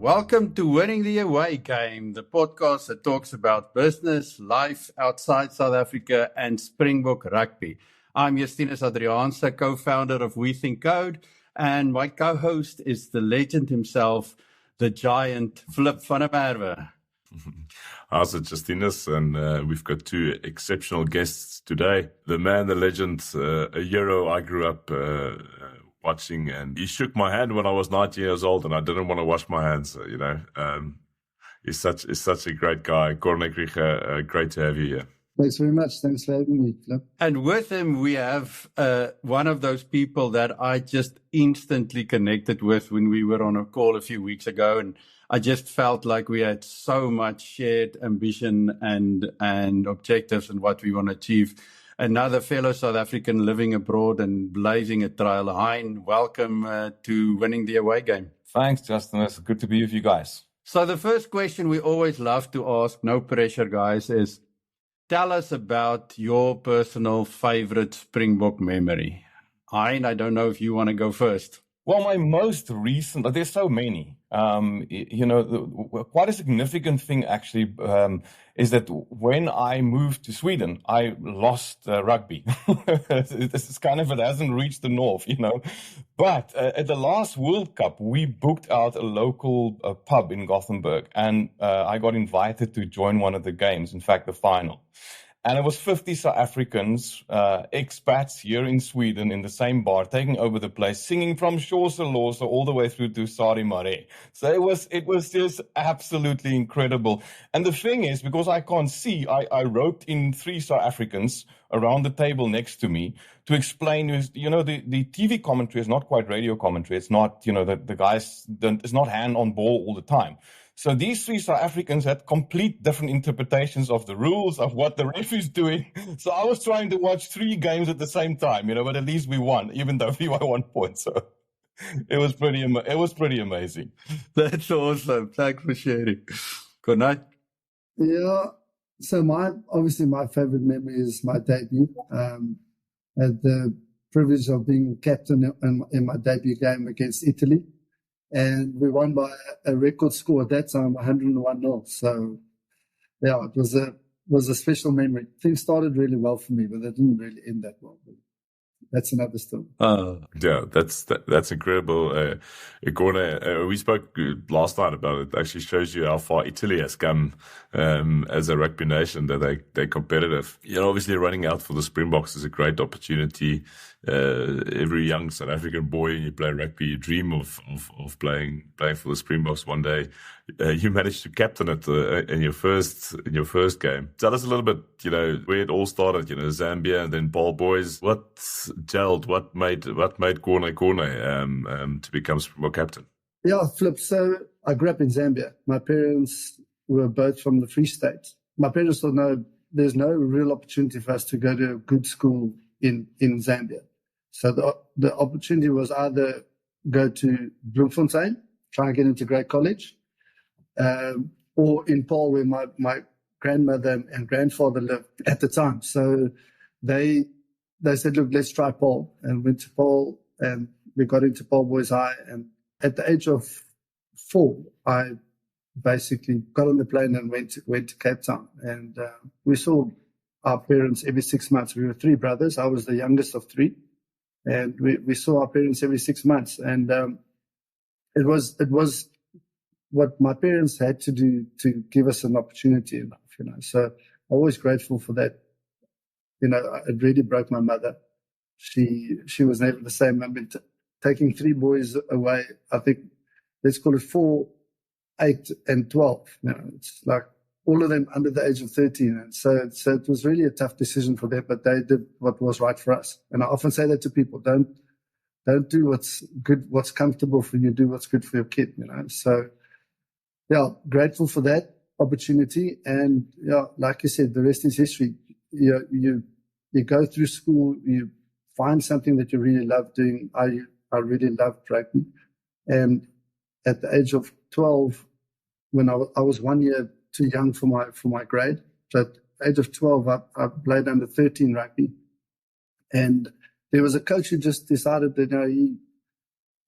Welcome to Winning the Away Game, the podcast that talks about business, life outside South Africa, and Springbok rugby. I'm Justinus Adriaanse, co-founder of We Think Code, and my co-host is the legend himself, the giant Flip van der Merwe. How's it, Justinus? And we've got two exceptional guests today. The man, the legend, a hero I grew up watching, and he shook my hand when I was 19 years old, and I didn't want to wash my hands. He's such a great guy. Corne Krige, great to have you here. Thanks very much. Thanks for having me, Flip. And with him, we have one of those people that I just instantly connected with when we were on a call a few weeks ago, and I just felt like we had so much shared ambition and objectives and what we want to achieve. Another fellow South African living abroad and blazing a trail. Hein, welcome to Winning the Away Game. Thanks, Justin. It's good to be with you guys. So the first question we always love to ask, no pressure, guys, is tell us about your personal favorite Springbok memory. Hein, I don't know if you want to go first. Well, my most recent, there's so many. Quite a significant thing actually is that when I moved to Sweden, I lost rugby. This is kind of, it hasn't reached the north, But at the last World Cup, we booked out a local pub in Gothenburg, and I got invited to join one of the games, in fact, the final. And it was 50 South Africans, expats here in Sweden in the same bar, taking over the place, singing from Xhosa Losa all the way through to Sari Mare. So it was just absolutely incredible. And the thing is, because I can't see, I roped in 3 South Africans around the table next to me to explain, the TV commentary is not quite radio commentary. It's not, the guys, it's not hand on ball all the time. So these 3 South Africans had complete different interpretations of the rules, of what the ref is doing. So I was trying to watch 3 games at the same time, but at least we won, even though we won 1 point. So it was pretty amazing. That's awesome. Thanks for sharing. Good night. Yeah. So my favorite memory is my debut. I had the privilege of being captain in my debut game against Italy. And we won by a record score at that time, 101-0. So, yeah, it was a special memory. Things started really well for me, but they didn't really end that well. But that's another story. Yeah, that's incredible. Corne, we spoke last night about it. Actually shows you how far Italy has come as a rugby nation, that they're competitive. Obviously running out for the Springboks is a great opportunity. Every young South African boy, you play rugby, you dream of playing for the Springboks one day. You managed to captain it in your first game. Tell us a little bit, where it all started. Zambia and then Paul Boys. What gelled? What made Corne to become Springbok captain? Yeah, Flip. So I grew up in Zambia. My parents were both from the Free State. My parents thought, no, there's no real opportunity for us to go to a good school in Zambia. So the opportunity was either go to Bloemfontein, try and get into great college, or in Paarl, where my grandmother and grandfather lived at the time. So they said, look, let's try Paarl, and went to Paarl, and we got into Paarl Boys High. And at the age of 4, I basically got on the plane and went to Cape Town. And we saw our parents every 6 months. We were 3 brothers. I was the youngest of 3. And we saw our parents every 6 months. And it was what my parents had to do to give us an opportunity in life, So I'm always grateful for that. It really broke my mother. She was never the same. I mean, taking 3 boys away, I think, let's call it 4, 8, and 12. It's like all of them under the age of 13. And so it was really a tough decision for them, but they did what was right for us. And I often say that to people, don't do what's good, what's comfortable for you, do what's good for your kid, So, yeah, grateful for that opportunity. And, yeah, like you said, the rest is history. You go through school, you find something that you really love doing. I really loved rugby. And at the age of 12, when I was 1 year too young for my grade. So at the age of 12, I played under 13 rugby. And there was a coach who just decided that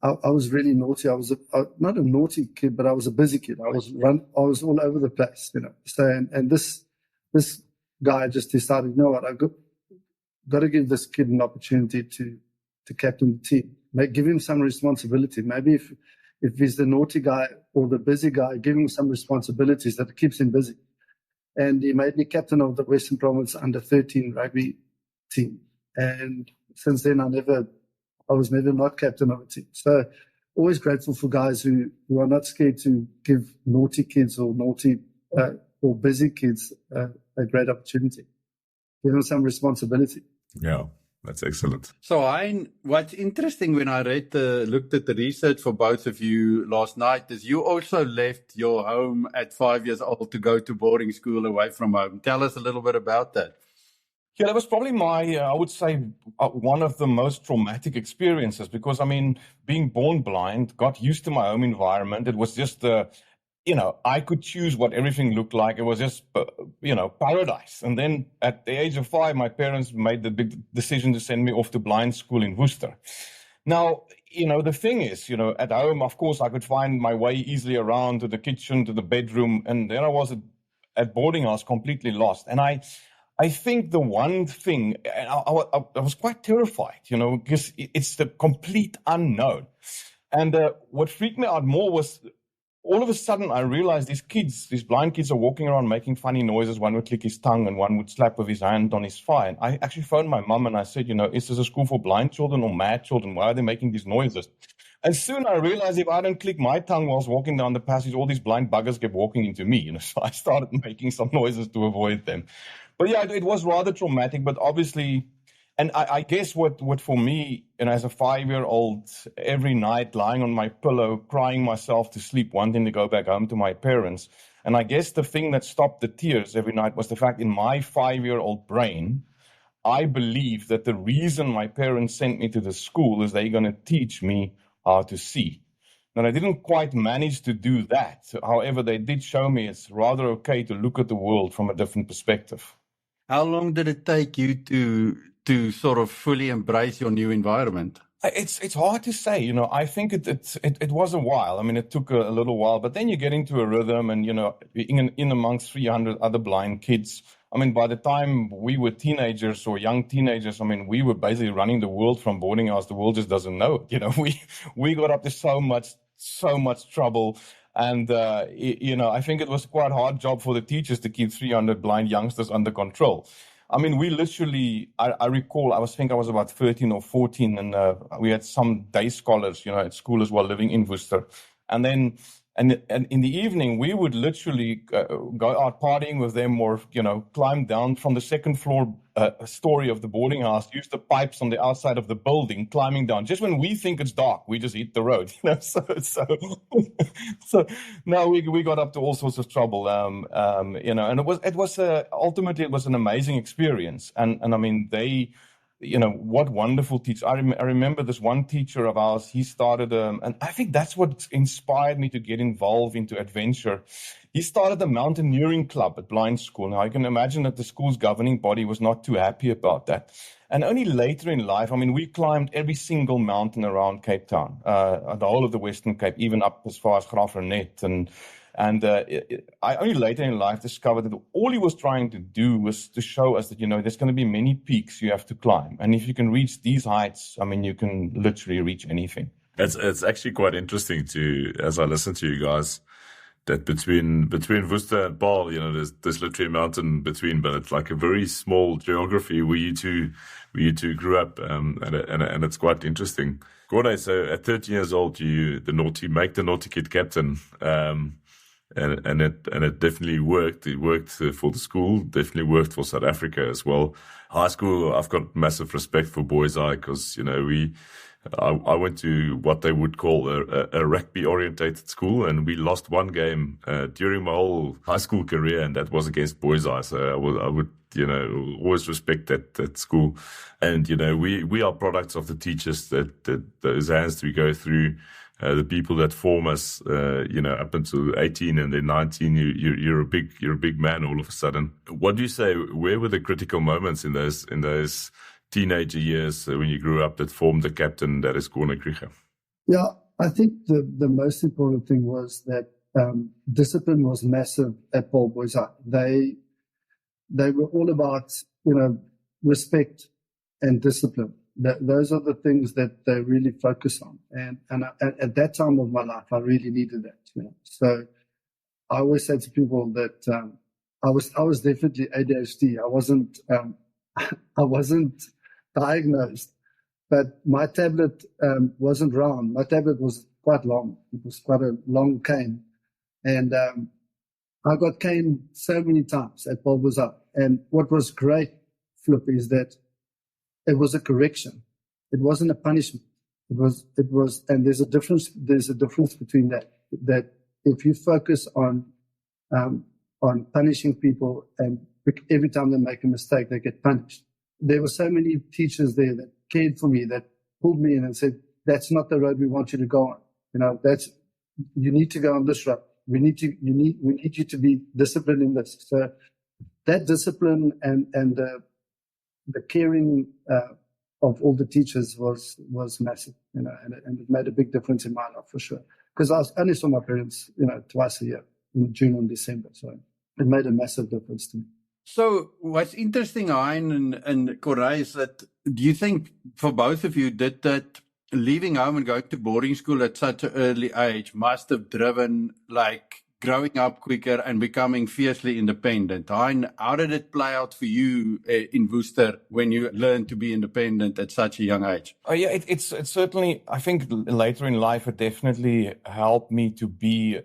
I was really naughty. I was not a naughty kid, but I was a busy kid. I was all over the place, So, and this guy just decided, you know what, I've got to give this kid an opportunity to captain the team. Give him some responsibility. Maybe if he's the naughty guy or the busy guy, give him some responsibilities that keeps him busy. And he made me captain of the Western Province under-13 rugby team. And since then, I was never not captain of a team. So always grateful for guys who are not scared to give naughty kids or or busy kids a great opportunity. Give them some responsibility. Yeah, that's excellent. So, what's interesting when I looked at the research for both of you last night is you also left your home at 5 years old to go to boarding school away from home. Tell us a little bit about that. Yeah, that was probably I would say, one of the most traumatic experiences because, being born blind, got used to my home environment. It was just, I could choose what everything looked like. It was just, paradise. And then at the age of 5, my parents made the big decision to send me off to blind school in Worcester. Now, the thing is, at home, of course, I could find my way easily around to the kitchen, to the bedroom. And there I was at boarding house, completely lost. And I think the one thing, I was quite terrified, because it's the complete unknown. And what freaked me out more was all of a sudden I realized these blind kids are walking around making funny noises. One would click his tongue and one would slap with his hand on his thigh. And I actually phoned my mum and I said, is this a school for blind children or mad children? Why are they making these noises? And soon I realized if I don't click my tongue whilst walking down the passage, all these blind buggers kept walking into me. So I started making some noises to avoid them. But yeah, it was rather traumatic, but obviously, and I guess what for me, as a 5-year-old, every night lying on my pillow, crying myself to sleep, wanting to go back home to my parents. And I guess the thing that stopped the tears every night was the fact in my 5-year-old brain, I believed that the reason my parents sent me to the school is they're going to teach me how to see. And I didn't quite manage to do that. However, they did show me it's rather okay to look at the world from a different perspective. How long did it take you to sort of fully embrace your new environment? It's hard to say. I think it was a while. It took a little while, but then you get into a rhythm and, in amongst 300 other blind kids. By the time we were teenagers or young teenagers, we were basically running the world from boarding house. The world just doesn't know it. We got up to so much trouble. And, I think it was quite a hard job for the teachers to keep 300 blind youngsters under control. We literally, I recall, I was about 13 or 14, and we had some day scholars, at school as well, living in Worcester. And then, and in the evening, we would literally go out partying with them or, climb down from the second floor story of the boarding house, use the pipes on the outside of the building, climbing down. Just when we think it's dark, we just hit the road. So now we got up to all sorts of trouble. And it was ultimately it was an amazing experience. And they. What wonderful teachers. I remember this one teacher of ours, he started, and I think that's what inspired me to get involved into adventure. He started a mountaineering club at blind school. Now, I can imagine that the school's governing body was not too happy about that. And only later in life, we climbed every single mountain around Cape Town, the whole of the Western Cape, even up as far as Graaff-Reinet. And I only later in life discovered that all he was trying to do was to show us that, there's going to be many peaks you have to climb. And if you can reach these heights, you can literally reach anything. It's actually quite interesting as I listen to you guys, that between Worcester and Paarl, there's literally a mountain between, but it's like a very small geography where you two grew up, and it's quite interesting. Gordon, so at 13 years old, make the naughty kid captain, and it definitely worked. It worked for the school, definitely worked for South Africa as well. High school, I've got massive respect for Boys Eye because, I went to what they would call a rugby-orientated school, and we lost one game during my whole high school career, and that was against Boys Eye. So I would always respect that school. And, we are products of the teachers that those hands we go through. The people that form us, up until 18 and then 19, you're a big man all of a sudden. What do you say? Where were the critical moments in those teenager years when you grew up that formed the captain that is Gordon Krige? Yeah, I think the most important thing was that discipline was massive at Paul Boys High. They were all about, respect and discipline. Those are the things that they really focus on. And at that time of my life, I really needed that. So I always say to people that I was definitely ADHD. I wasn't diagnosed, but my tablet wasn't round. My tablet was quite long. It was quite a long cane, and I got caned so many times at Paul Boys High. And what was great, Flip, is that it was a correction. It wasn't a punishment. It was, and there's a difference. There's a difference between that. That if you focus on punishing people, and every time they make a mistake, they get punished. There were so many teachers there that cared for me, that pulled me in and said, "That's not the road we want you to go on. You need to go on this road. We need you to be disciplined in this." So that discipline and the caring of all the teachers was massive, and it made a big difference in my life for sure. Because I only saw my parents, twice a year, in June and December. So it made a massive difference to me. So what's interesting, Hein and Corey, is that, do you think for both of you did that leaving home and going to boarding school at such an early age must have driven like growing up quicker and becoming fiercely independent? Hein, how did it play out for you in Worcester when you learned to be independent at such a young age? Oh yeah, it's certainly, I think later in life it definitely helped me to be,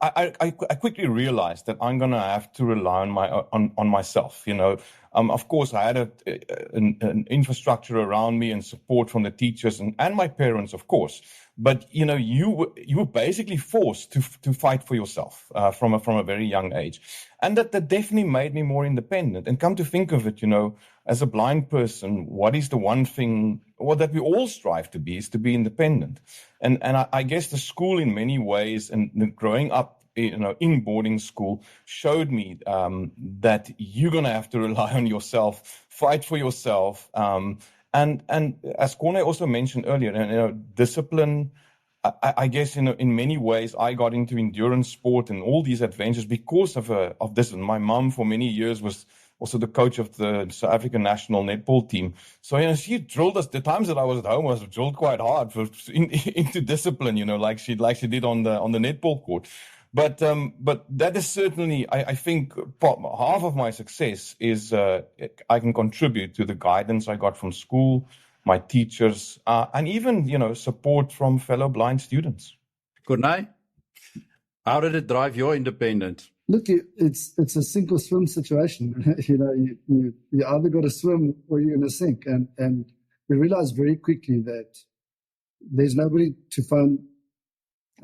I quickly realized that I'm gonna have to rely on myself. Of course, I had an infrastructure around me and support from the teachers and my parents, of course. But you were basically forced to fight for yourself from a very young age, and that definitely made me more independent. And come to think of it, as a blind person, what is the one thing, that we all strive to be, is to be independent. And I guess the school, in many ways, and growing up, in boarding school, showed me that you're going to have to rely on yourself, fight for yourself. And as Corné also mentioned earlier, discipline, I guess, in many ways, I got into endurance sport and all these adventures because of this. And my mom, for many years, was also the coach of the South African national netball team. So, she drilled us. The times that I was at home, I was drilled quite hard into discipline, like she did on the netball court. But that is certainly, I think, half of my success is I can contribute to the guidance I got from school, my teachers, and even, support from fellow blind students. Corné, how did it drive your independence? Look, it's a sink or swim situation. You either got to swim or you're going to sink. And we realized very quickly that there's nobody to phone.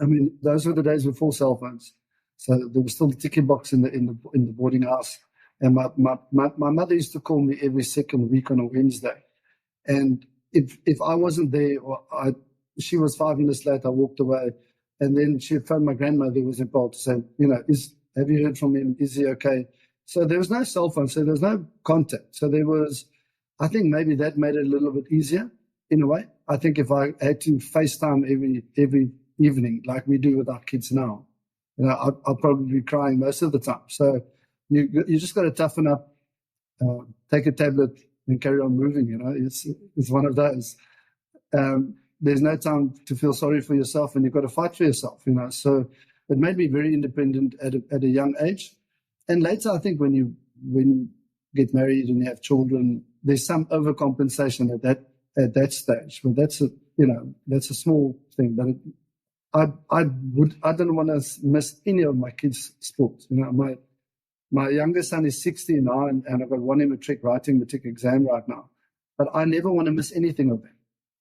I mean, those were the days before cell phones, so there was still a ticket box in the boarding house. And my mother used to call me every second week on a Wednesday, and if I wasn't there, or she was 5 minutes late, I walked away, and then she phoned my grandmother, who was in Paul, to say, have you heard from him? Is he okay? So there was no cell phone, so there was no contact. So there was, I think maybe that made it a little bit easier in a way. I think if I had to FaceTime every evening like we do with our kids now, I'll probably be crying most of the time. So you just got to toughen up, take a tablet and carry on moving. It's one of those. There's no time to feel sorry for yourself, and you've got to fight for yourself. So it made me very independent at a young age. And later, I think when you get married and you have children, there's some overcompensation at that stage. But that's a small thing. But I don't want to miss any of my kids' sports. My youngest son is 16 now, and I've got one in matric, writing matric exam right now. But I never want to miss anything of them,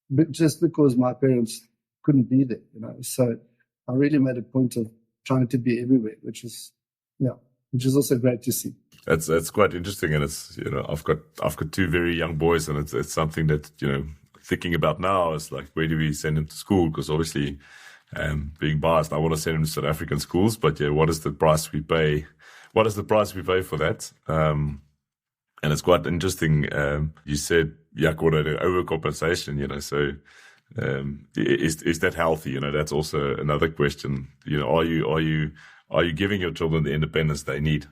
but just because my parents couldn't be there. So I really made a point of trying to be everywhere, which is also great to see. That's quite interesting, and it's I've got two very young boys, and it's something that thinking about now is like, where do we send them to school? Because obviously, being biased, I want to send them to South African schools, but what is the price we pay? What is the price we pay for that? And it's quite interesting. You said, Corné, overcompensation. So Is that healthy? You know, that's also another question. You know, are you giving your children the independence they need?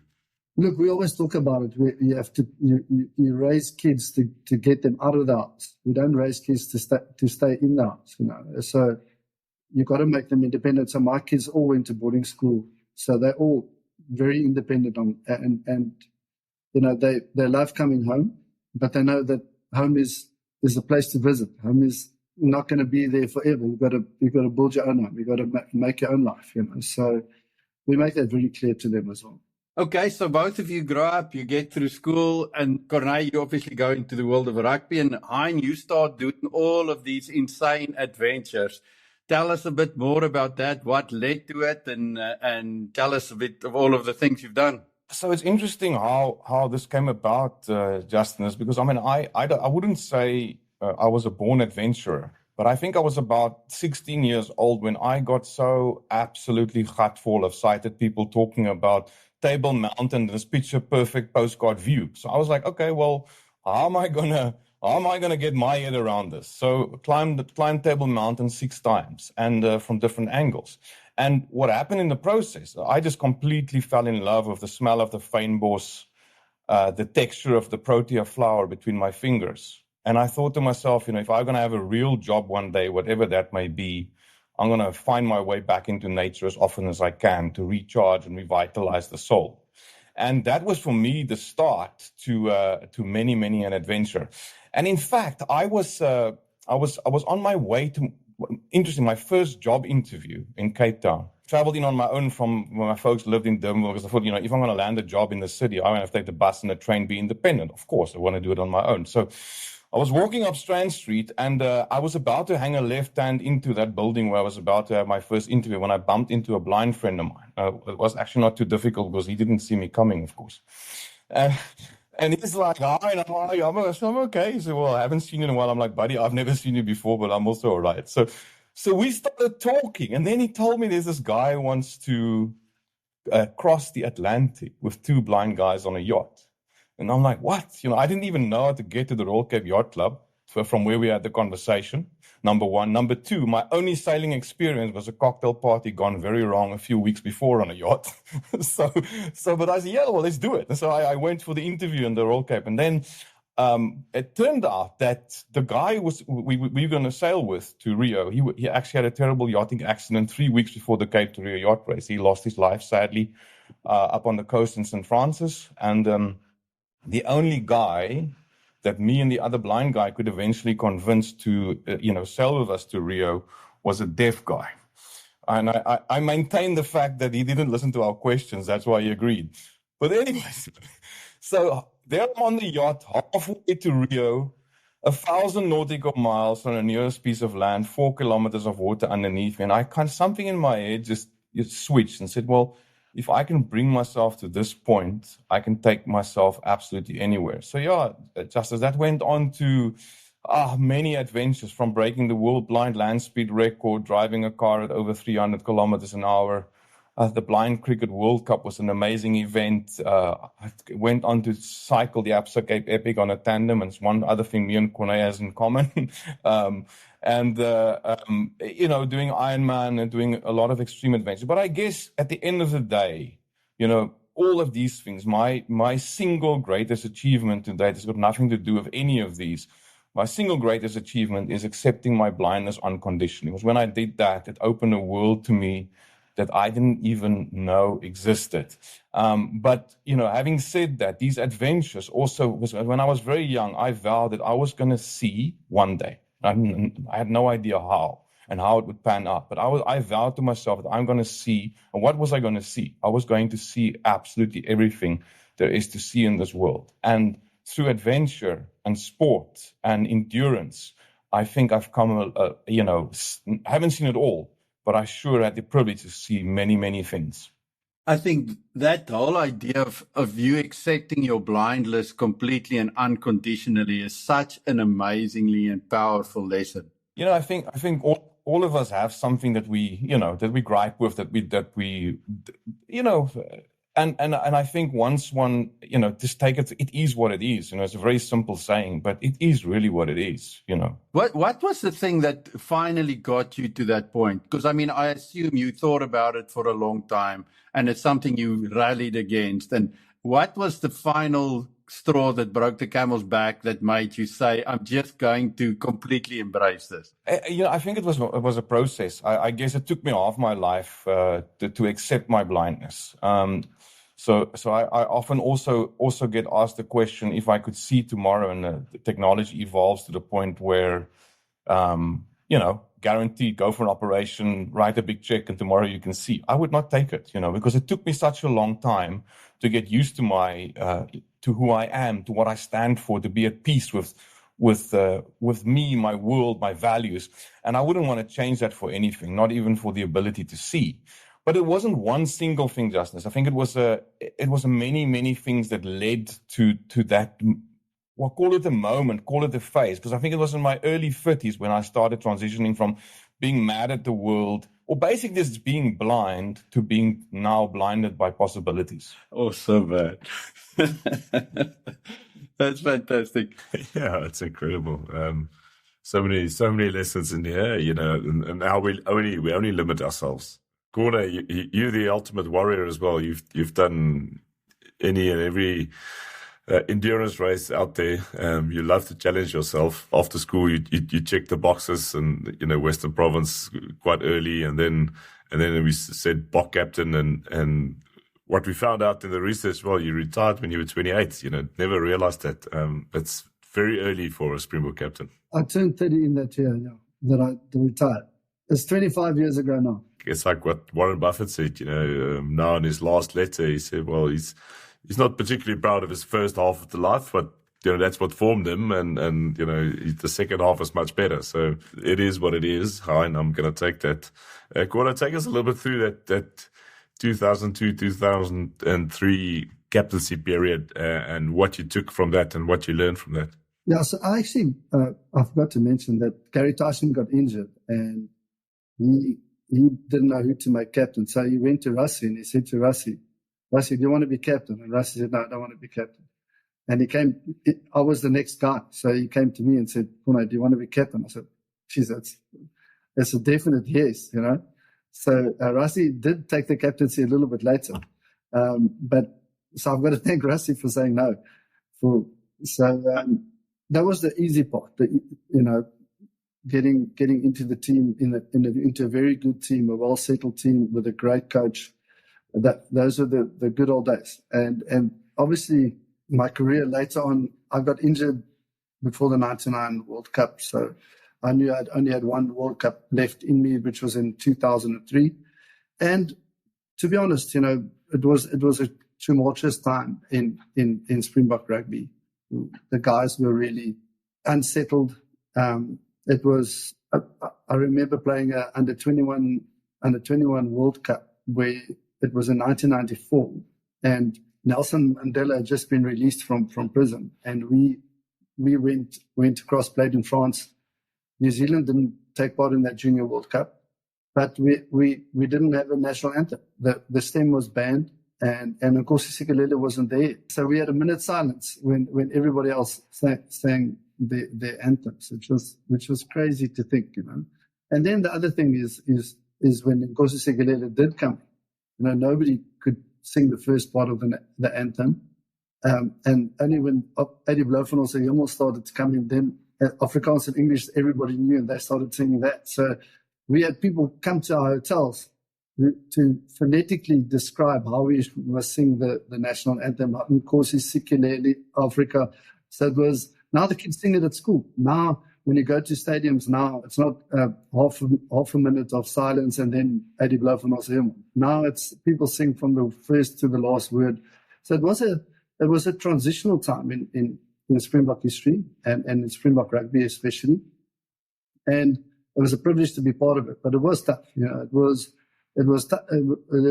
Look, we always talk about it. You have to you raise kids to get them out of the house. We don't raise kids to stay in the house, you know. So you got to make them independent. So my kids all went to boarding school, so they're all very independent and you know they love coming home, but they know that home is a place to visit. Home is not going to be there forever. You've got to build your own home. You've got to make your own life, you know. So we make that very clear to them as well. Okay, so both of you grow up, you get through school, and Corneille, you obviously go into the world of rugby, and Hein, you start doing all of these insane adventures. Tell us a bit more about that, what led to it, and tell us a bit of all of the things you've done. So it's interesting how this came about, Justin, is because, I mean, I wouldn't say I was a born adventurer, but I think I was about 16 years old when I got so absolutely gutful of sighted people talking about Table Mountain, this picture perfect postcard view. So I was like, okay, well, how am I gonna get my head around this? So climbed Table Mountain 6 times and from different angles. And what happened in the process, I just completely fell in love with the smell of the fynbos, the texture of the protea flower between my fingers. And I thought to myself, you know, if I'm going to have a real job one day, whatever that may be, I'm going to find my way back into nature as often as I can to recharge and revitalize the soul. And that was for me the start to many an adventure. And in fact, I was on my way to, interesting, my first job interview in Cape Town. Traveled in on my own from where my folks lived in Durban because I thought, you know, if I'm going to land a job in the city, I want to have to take the bus and the train, be independent. Of course, I want to do it on my own. So I was walking up Strand Street and I was about to hang a left hand into that building where I was about to have my first interview when I bumped into a blind friend of mine. It was actually not too difficult because he didn't see me coming, of course. And he's like, hi, I'm okay. He said, well, I haven't seen you in a while. I'm like, buddy, I've never seen you before, but I'm also all right. So we started talking. And then he told me there's this guy who wants to cross the Atlantic with 2 blind guys on a yacht. And I'm like, what? You know, I didn't even know how to get to the Royal Cape Yacht Club from where we had the conversation, number one. Number two, my only sailing experience was a cocktail party gone very wrong a few weeks before on a yacht. But I said, yeah, well, let's do it. And so I went for the interview in the Royal Cape. And then it turned out that the guy we were going to sail with to Rio, he actually had a terrible yachting accident 3 weeks before the Cape to Rio yacht race. He lost his life, sadly, up on the coast in St. Francis. And the only guy that me and the other blind guy could eventually convince to, sail with us to Rio was a deaf guy. And I maintain the fact that he didn't listen to our questions. That's why he agreed. But anyways, so there I'm on the yacht, halfway to Rio, 1,000 nautical miles on the nearest piece of land, 4 kilometers of water underneath me. And something in my head just switched and said, well, if I can bring myself to this point, I can take myself absolutely anywhere. So yeah, just as that went on to many adventures, from breaking the world blind land speed record, driving a car at over 300 kilometers an hour. The Blind Cricket World Cup was an amazing event. I went on to cycle the Absa Cape Epic on a tandem, and it's one other thing me and Corneille has in common. Doing Ironman and doing a lot of extreme adventure. But I guess at the end of the day, all of these things, my single greatest achievement to date has got nothing to do with any of these. My single greatest achievement is accepting my blindness unconditionally. Because when I did that, it opened a world to me that I didn't even know existed. But having said that, these adventures also, when I was very young, I vowed that I was going to see one day. I had no idea how and how it would pan out. But I vowed to myself that I'm going to see. And what was I going to see? I was going to see absolutely everything there is to see in this world. And through adventure and sport and endurance, I think I've come, haven't seen it all, but I sure had the privilege to see many, many things. I think that whole idea of you accepting your blindness completely and unconditionally is such an amazingly and powerful lesson. I think all of us have something that we gripe with, that we And I think once one, just take it, it is what it is. It's a very simple saying, but it is really what it is, What was the thing that finally got you to that point? Because, I assume you thought about it for a long time, and it's something you rallied against. And what was the final straw that broke the camel's back that made you say, I'm just going to completely embrace this? I think it was a process. I guess it took me half my life to accept my blindness. So I often also get asked the question if I could see tomorrow and the technology evolves to the point where, guaranteed, go for an operation, write a big check, and tomorrow you can see. I would not take it, because it took me such a long time to get used to to who I am, to what I stand for, to be at peace with me, my world, my values. And I wouldn't want to change that for anything, not even for the ability to see. But it wasn't one single thing, Justin. I think it was many, many things that led to that. Well, call it a moment, call it a phase, because I think it was in my early 30s when I started transitioning from being mad at the world, or basically just being blind, to being now blinded by possibilities. Oh, so bad. That's fantastic. Yeah, it's incredible. So many lessons in here, and how we only limit ourselves. Gordon, you're the ultimate warrior as well. You've done any and every endurance race out there. You love to challenge yourself. After school, you check the boxes, and Western Province quite early, and then we said BOK captain, and what we found out in the research, well, you retired when you were 28. Never realized that. It's very early for a Springbok captain. I turned 30 in that year, that I retired. It's 25 years ago now. It's like what Warren Buffett said, now in his last letter, he said, well, he's not particularly proud of his first half of the life, but that's what formed him, and the second half is much better. So it is what it is. And I'm going to take that. Gordon, take us a little bit through that 2002, 2003 captaincy period, and what you took from that and what you learned from that. Yeah, so I actually, I forgot to mention that Gary Tyson got injured, and he didn't know who to make captain. So he went to Rassie and he said to Rassie, do you want to be captain? And Rassie said, no, I don't want to be captain. And I was the next guy. So he came to me and said, Pune, do you want to be captain? I said, geez, that's a definite yes, So Rassie did take the captaincy a little bit later. But so I've got to thank Rassie for saying no. That was the easy part, getting into the team, into a very good team, a well-settled team with a great coach. Those are the good old days. And obviously my career later on, I got injured before the 99 World Cup. So I knew I'd only had one World Cup left in me, which was in 2003. And to be honest, it was a tumultuous time in Springbok rugby. The guys were really unsettled. It was, I remember playing under 21 World Cup where it was in 1994, and Nelson Mandela had just been released from prison, and we went across, played in France. New Zealand didn't take part in that Junior World Cup, but we didn't have a national anthem. The stem was banned, and Nkosi Sikelel wasn't there. So we had a minute silence when everybody else sang their anthems, which was crazy to think, And then the other thing is when Nkosi Sikelel did come, nobody could sing the first part of the anthem. And only when Eddie Blofeld almost started to come in, then Afrikaans and English, everybody knew, and they started singing that. So we had people come to our hotels to phonetically describe how we must sing the national anthem, Nkosi Sikelel, Africa. So it was, now the kids sing it at school. Now, when you go to stadiums now, it's not half a minute of silence and then Eddie Blofeld hymn. Now it's people sing from the first to the last word. So it was a transitional time in Springbok history and in Springbok rugby especially. And it was a privilege to be part of it, but it was tough. There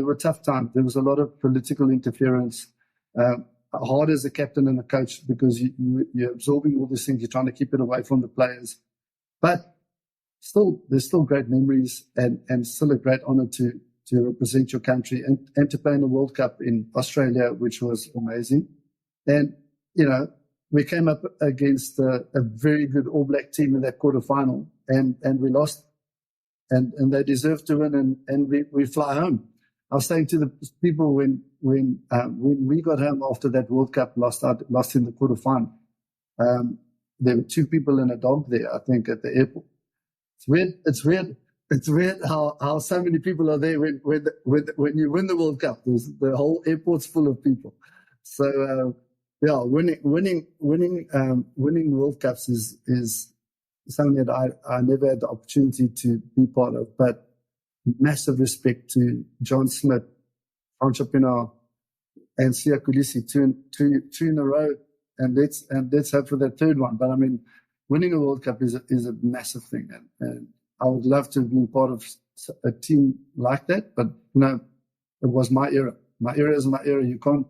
were tough times. There was a lot of political interference. Hard as a captain and a coach because you're absorbing all these things. You're trying to keep it away from the players. But still, there's still great memories and still a great honor represent your country and to play in the World Cup in Australia, which was amazing. And, we came up against a very good All Black team in that quarterfinal, and we lost, and they deserved to win, and we fly home. I was saying to the people when we got home after that World Cup, lost in the quarterfinal. There were 2 people and a dog there, I think, at the airport. It's weird how so many people are there when you win the World Cup. The whole airport's full of people. So winning World Cups is something that I never had the opportunity to be part of. But massive respect to John Smith, Francois Pienaar, and Siya Kolisi, two in a row, and let's hope for that third one. But I mean, winning a World Cup is a massive thing, and I would love to have been part of a team like that. But it was my era. My era is my era. You can't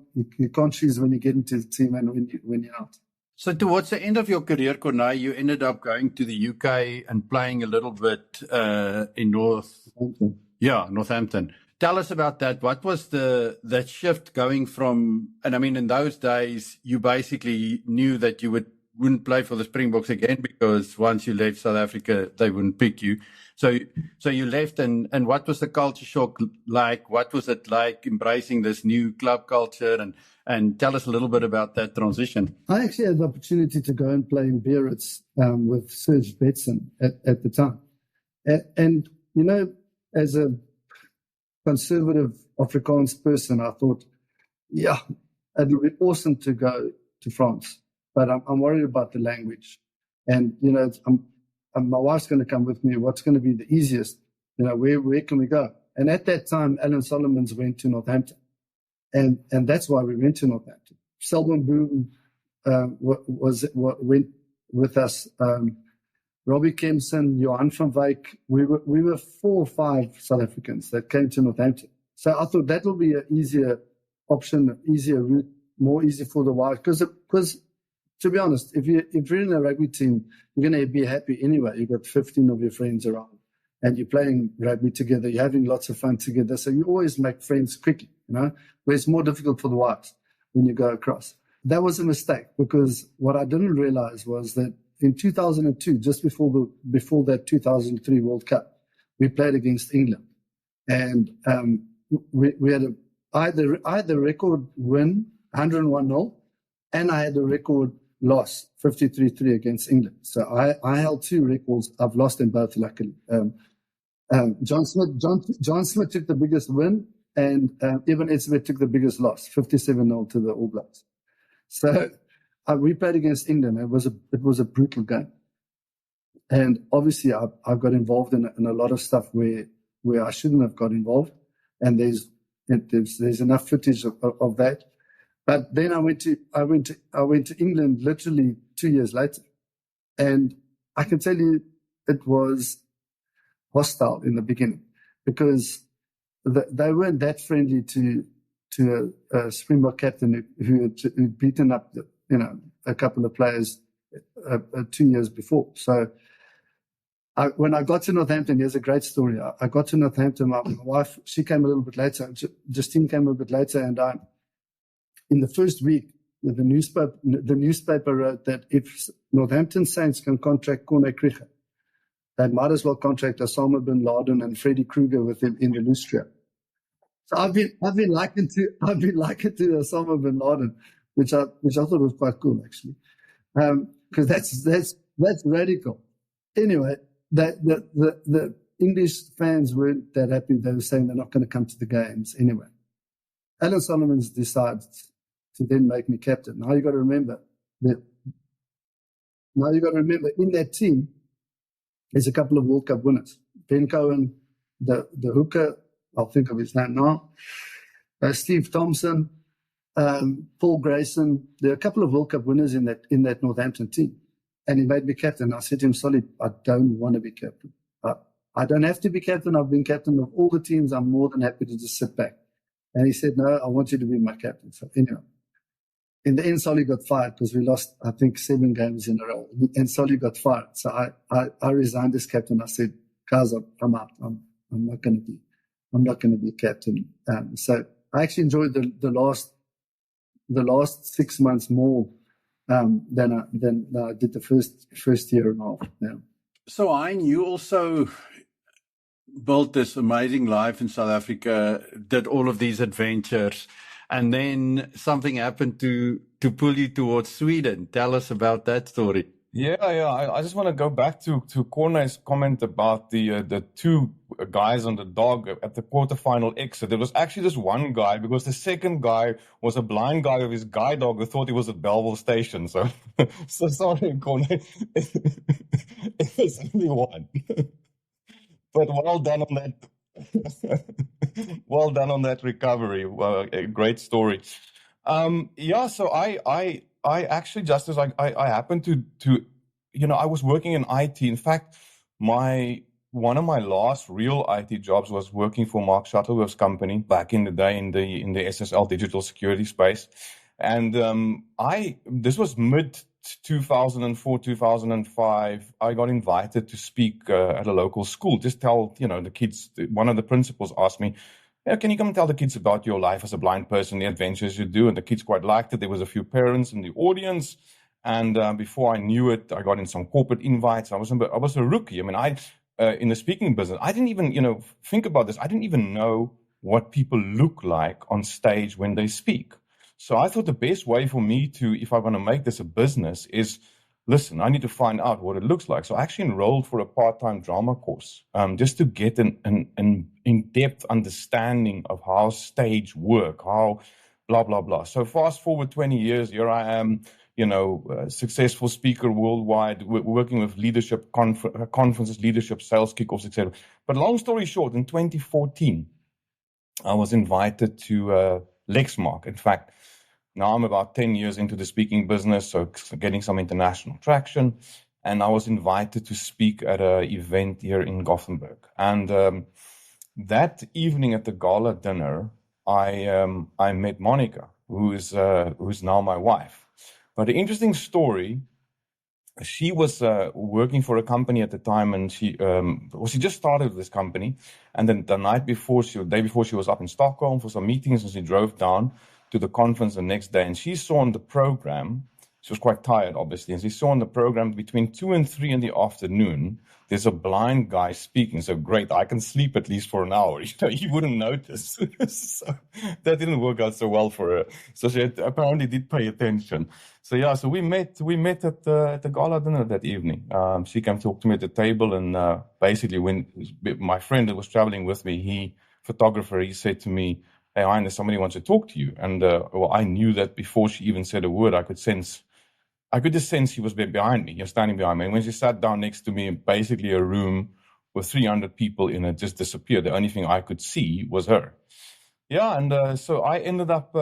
choose when you get into the team and when you're out. So towards the end of your career, Corneille, you ended up going to the UK and playing a little bit in Northampton. Tell us about that. What was that shift going from, and I mean, in those days, you basically knew that you wouldn't play for the Springboks again because once you left South Africa, they wouldn't pick you. So you left, and what was the culture shock like? What was it like embracing this new club culture? And tell us a little bit about that transition. I actually had the opportunity to go and play in Biarritz with Serge Betsen at the time. And as a conservative Afrikaans person, I thought, it would be awesome to go to France. But I'm worried about the language. And, my wife's going to come with me. What's going to be the easiest? Where can we go? And at that time, Alan Solomons went to Northampton. And that's why we went to Northampton. Selwyn Boom went with us. Robbie Kempson, Johan van Wyk. We were 4 or 5 South Africans that came to Northampton. So I thought that will be an easier option, easier route, more easy for the wife. Because to be honest, if you're in a rugby team, you're going to be happy anyway. You've got 15 of your friends around, and you're playing rugby together. You're having lots of fun together. So you always make friends quickly, where it's more difficult for the wives when you go across. That was a mistake, because what I didn't realize was that in 2002, just before that 2003 World Cup, we played against England, and we had I had the record win 101-0, and I had the record loss 53-3 against England. So I held 2 records. I've lost them both, luckily. John Smith took the biggest win, and Evan Etzebeth took the biggest loss, 57-0 to the All Blacks. So we played against England. It was a brutal game, and obviously I got involved in a lot of stuff where I shouldn't have got involved, and there's enough footage of that. But then I went to England literally 2 years later, and I can tell you it was hostile in the beginning, because they weren't that friendly to a Springbok captain who had beaten up a couple of players 2 years before. So when I got to Northampton, here's a great story. I got to Northampton. My wife, she came a little bit later. Justine came a bit later, and in the first week, the newspaper wrote that if Northampton Saints can contract Corne Krige, they might as well contract Osama bin Laden and Freddy Krueger with him in the Lustria. So I've been likened to Osama bin Laden, which I thought was quite cool, actually, because that's radical. Anyway, the English fans weren't that happy. They were saying they're not going to come to the games anyway. Alan Solomons decided to then make me captain. Now you got to remember in that team, there's a couple of World Cup winners. Ben Cohen, the hooker, I'll think of his name now. Steve Thompson, Paul Grayson. There are a couple of World Cup winners in that Northampton team, and he made me captain. I said to him, "Solly, I don't want to be captain. I don't have to be captain. I've been captain of all the teams. I'm more than happy to just sit back." And he said, "No, I want you to be my captain." So anyway, in the end, Solly got fired because we lost, I think, 7 games in a row, and Solly got fired. So I resigned as captain. I said, "Guys, I'm out. I'm not going to be." I'm not going to be captain. So I actually enjoyed the last 6 months more than I did the first year and a half. Yeah. So, Hein, you also built this amazing life in South Africa, did all of these adventures, and then something happened to pull you towards Sweden. Tell us about that story. Yeah. I just want to go back to Corne's comment about the two guys on the dog at the quarterfinal exit. There was actually just one guy, because the second guy was a blind guy with his guide dog who thought he was at Belleville Station. So sorry, Corne. It was only one. But well done on that. Well done on that recovery. Well, a great story. So I actually, Justice, I happened to I was working in IT. In fact, one of my last real IT jobs was working for Mark Shuttleworth's company back in the day in the SSL digital security space. And this was mid 2004, 2005, I got invited to speak at a local school. Just tell, the kids, one of the principals asked me, can you come and tell the kids about your life as a blind person, the adventures you do? And the kids quite liked it. There was a few parents in the audience. And before I knew it, I got in some corporate invites. I was a rookie. I mean, in the speaking business, I didn't even, think about this. I didn't even know what people look like on stage when they speak. So I thought the best way for me if I want to make this a business is, listen, I need to find out what it looks like. So I actually enrolled for a part-time drama course, just to get an in-depth understanding of how stage work, how blah, blah, blah. So fast forward 20 years, here I am, a successful speaker worldwide, working with leadership conferences, leadership sales kickoffs, etc. But long story short, in 2014, I was invited to Lexmark. In fact, now I'm about 10 years into the speaking business, so getting some international traction. And I was invited to speak at an event here in Gothenburg. And that evening at the gala dinner, I met Monica, who's now my wife. But the interesting story, she was working for a company at the time, and she just started this company. And then the day before, she was up in Stockholm for some meetings, and she drove down to the conference the next day, and she saw on the program, she was quite tired, obviously, and she saw on the program between 2 and 3 in the afternoon, there's a blind guy speaking. So great, I can sleep at least for an hour. You wouldn't notice. So that didn't work out so well for her. So she apparently did pay attention. So so we met at the gala dinner that evening. She came to talk to me at the table, and basically when my friend that was traveling with me, photographer, he said to me, "Hey, Hein, somebody wants to talk to you." And I knew that before she even said a word, I could just sense she was behind me, standing behind me. And when she sat down next to me, basically a room with 300 people in it just disappeared. The only thing I could see was her. Yeah, and so I ended up,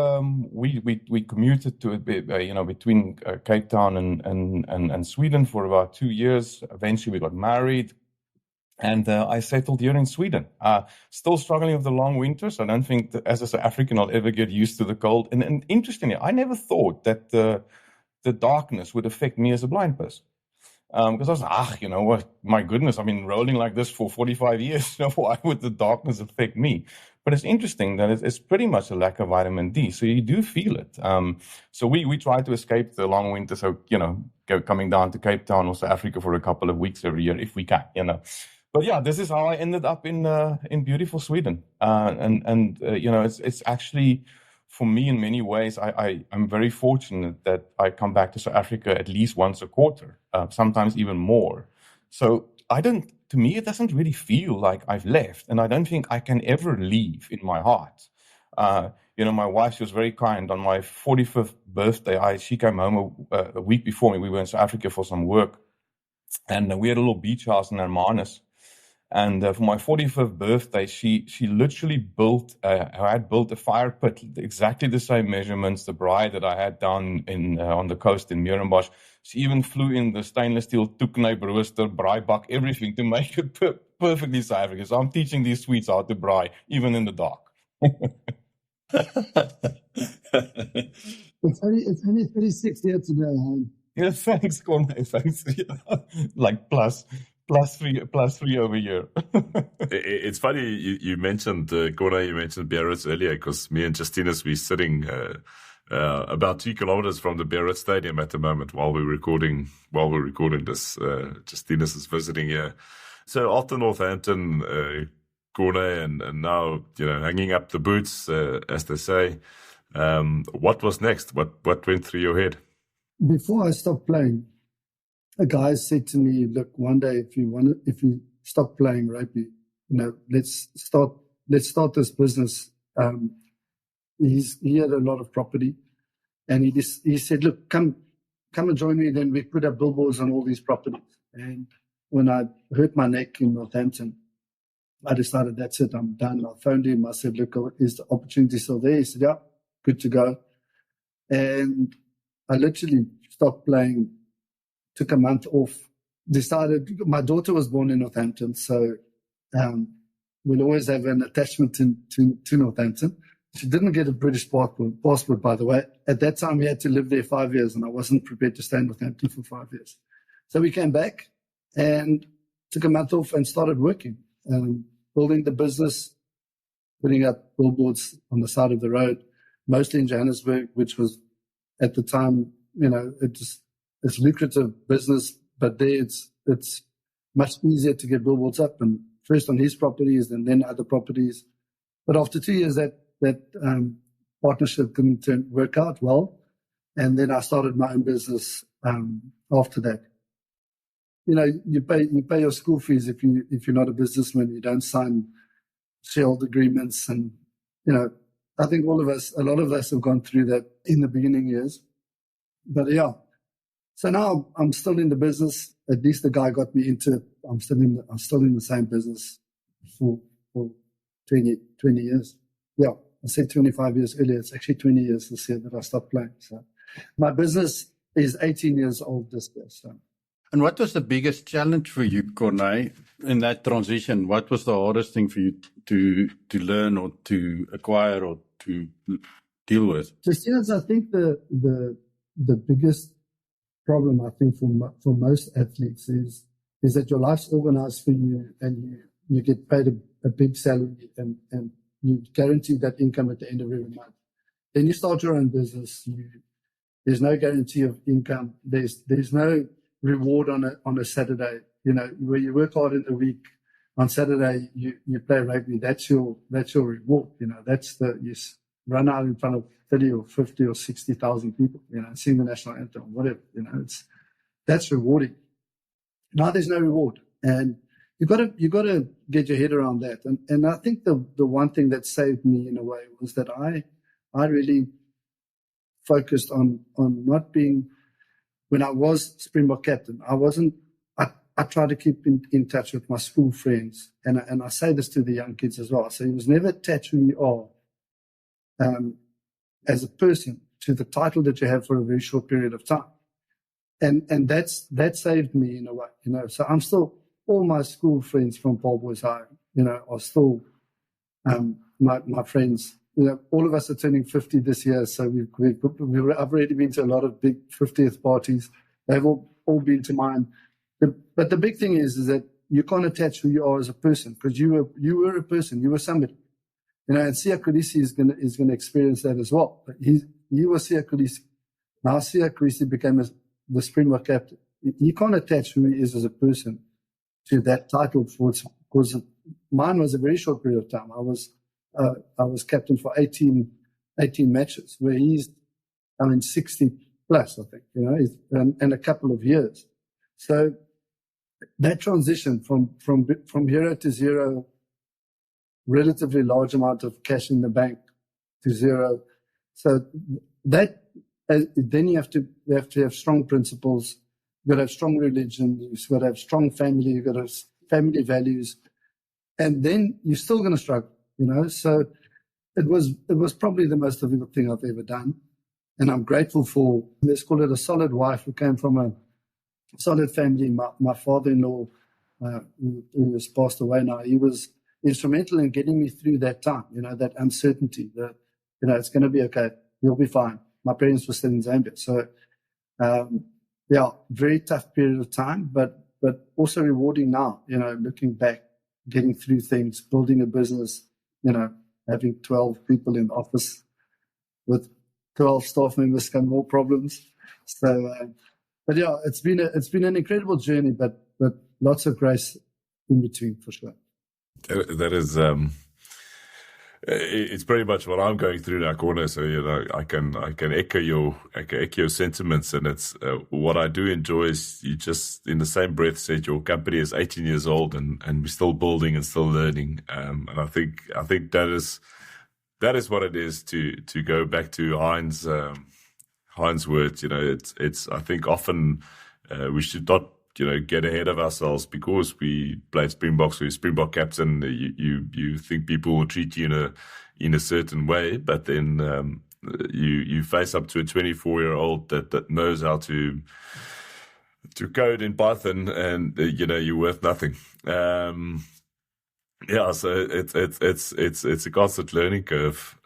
we commuted to between Cape Town and Sweden for about 2 years. Eventually we got married. And I settled here in Sweden. Still struggling with the long winters. I don't think that as an African I'll ever get used to the cold. And interestingly, I never thought that the darkness would affect me as a blind person. Because I was like, what? My goodness, I've been rolling like this for 45 years. Why would the darkness affect me? But it's interesting that it's pretty much a lack of vitamin D. So you do feel it. So we try to escape the long winter. So, coming down to Cape Town or South Africa for a couple of weeks every year if we can, But yeah, this is how I ended up in beautiful Sweden. It's actually, for me, in many ways, I'm very fortunate that I come back to South Africa at least once a quarter, sometimes even more. So to me, it doesn't really feel like I've left, and I don't think I can ever leave in my heart. My wife, she was very kind. On my 45th birthday, she came home a week before me. We were in South Africa for some work, and we had a little beach house in Hermanus. And for my 45th birthday, she literally had built a fire pit, exactly the same measurements, the braai that I had down on the coast in Mierenbosch. She even flew in the stainless steel toeknyp rooster, braaibak, everything to make it perfectly South African. So I'm teaching these Swedes how to braai, even in the dark. It's only 36 here today, Hein. Yeah, thanks, Corne. Thanks. Like plus plus three over here. It's funny you mentioned Gordon, you mentioned Biarritz earlier, because me and Justinus, we're sitting about 2 kilometers from the Biarritz Stadium at the moment while we're recording this. Justinus is visiting here. So after Northampton, Gordon, and now hanging up the boots, as they say. What was next? What went through your head? Before I stopped playing, a guy said to me, "Look, one day if you stop playing rugby, let's start this business." He had a lot of property, and he said, "Look, come and join me." Then we put up billboards on all these properties. And when I hurt my neck in Northampton, I decided that's it, I'm done. I phoned him. I said, "Look, is the opportunity still there?" He said, "Yeah, good to go." And I literally stopped playing. Took a month off, decided, my daughter was born in Northampton, so we'll always have an attachment to Northampton. She didn't get a British passport, by the way. At that time, we had to live there 5 years, and I wasn't prepared to stay in Northampton for 5 years. So we came back and took a month off and started working, building the business, putting up billboards on the side of the road, mostly in Johannesburg, which was, at the time, it's lucrative business, but there it's much easier to get billboards up, and first on his properties and then other properties. But after 2 years, that partnership didn't work out well, and then I started my own business after that. You pay your school fees if you're not a businessman. You don't sign shareholder agreements, and I think a lot of us have gone through that in the beginning years. But yeah. So now I'm still in the business. At least the guy got me into it. I'm still in the same business for 20 years. Yeah, I said 25 years earlier. It's actually 20 years this year that I stopped playing. So my business is 18 years old this year. So. And what was the biggest challenge for you, Corné, in that transition? What was the hardest thing for you to learn or to acquire or to deal with? Justinus, I think the biggest problem, I think, for most athletes is that your life's organized for you, and you get paid a big salary, and you guarantee that income at the end of every month. Then you start your own business. There's no guarantee of income. There's no reward on a Saturday. Where you work hard in the week, on Saturday you play rugby. That's your reward. You run out in front of 30 or 50 or 60,000 people, sing the national anthem, whatever, that's rewarding. Now there's no reward, and you got to get your head around that. And I think the one thing that saved me in a way was that I really focused on not being, when I was Springbok captain, I tried to keep in touch with my school friends, and I say this to the young kids as well. So you must never attach who you are as a person to the title that you have for a very short period of time. And that saved me in a way, So I'm still, all my school friends from Paul Boys High, are still my friends. All of us are turning 50 this year, so I've already been to a lot of big 50th parties. They've all been to mine. But the big thing is that you can't attach who you are as a person, because you were a person, you were somebody. And Siya Kolisi is gonna experience that as well. He was Siya Kolisi. Now Siya Kolisi became the Springbok captain. You can't attach who he is as a person to that title because mine was a very short period of time. I was captain for 18 matches, where he's 60 plus, I think, and a couple of years. So that transition from hero to zero, relatively large amount of cash in the bank to zero. So that then you have to have strong principles. You've got to have strong religion. You've got to have strong family. You've got to have family values, and then you're still going to struggle. So it was probably the most difficult thing I've ever done, and I'm grateful for, let's call it, a solid wife who came from a solid family. My father-in-law, who has passed away now, he was instrumental in getting me through that time, that uncertainty, that, it's going to be okay, you'll be fine. My parents were still in Zambia. So, very tough period of time, but but also rewarding now, looking back, getting through things, building a business, having 12 people in the office with 12 staff members come more problems. So, but yeah, it's been an incredible journey, but lots of grace in between for sure. That is, it's pretty much what I'm going through now, Corne. So I can echo your sentiments, and it's what I do enjoy is you just in the same breath said your company is 18 years old and we're still building and still learning. And I think that is what it is to go back to Heinz words. It's I think often we should not get ahead of ourselves because we played Springboks, we're Springbok captain. You think people will treat you in a certain way, but then you face up to a 24-year-old that knows how to code in Python, and you're worth nothing. So it's a constant learning curve.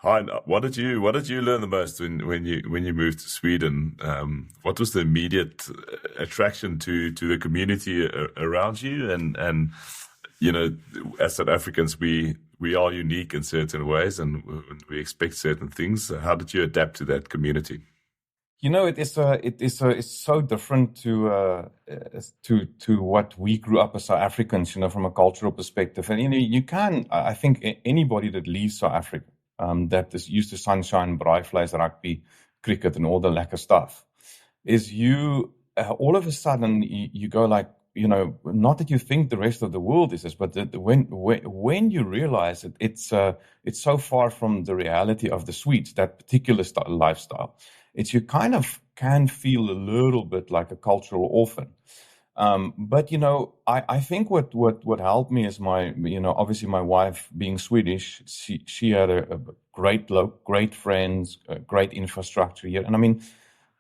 Hein, what did you learn the most when you moved to Sweden? What was the immediate attraction to the community around you? And as South Africans, we are unique in certain ways, and we expect certain things. How did you adapt to that community? It's so different to what we grew up as South Africans, from a cultural perspective. And I think anybody that leaves South Africa, that is used to sunshine, braaivleis, rugby, cricket, and all the lekker stuff, is all of a sudden you go like, not that you think the rest of the world is this, but when you realize that it's so far from the reality of the Swedes, that particular lifestyle, you kind of can feel a little bit like a cultural orphan. But I think what helped me is obviously my wife being Swedish, she had a great friends, great infrastructure here, and I mean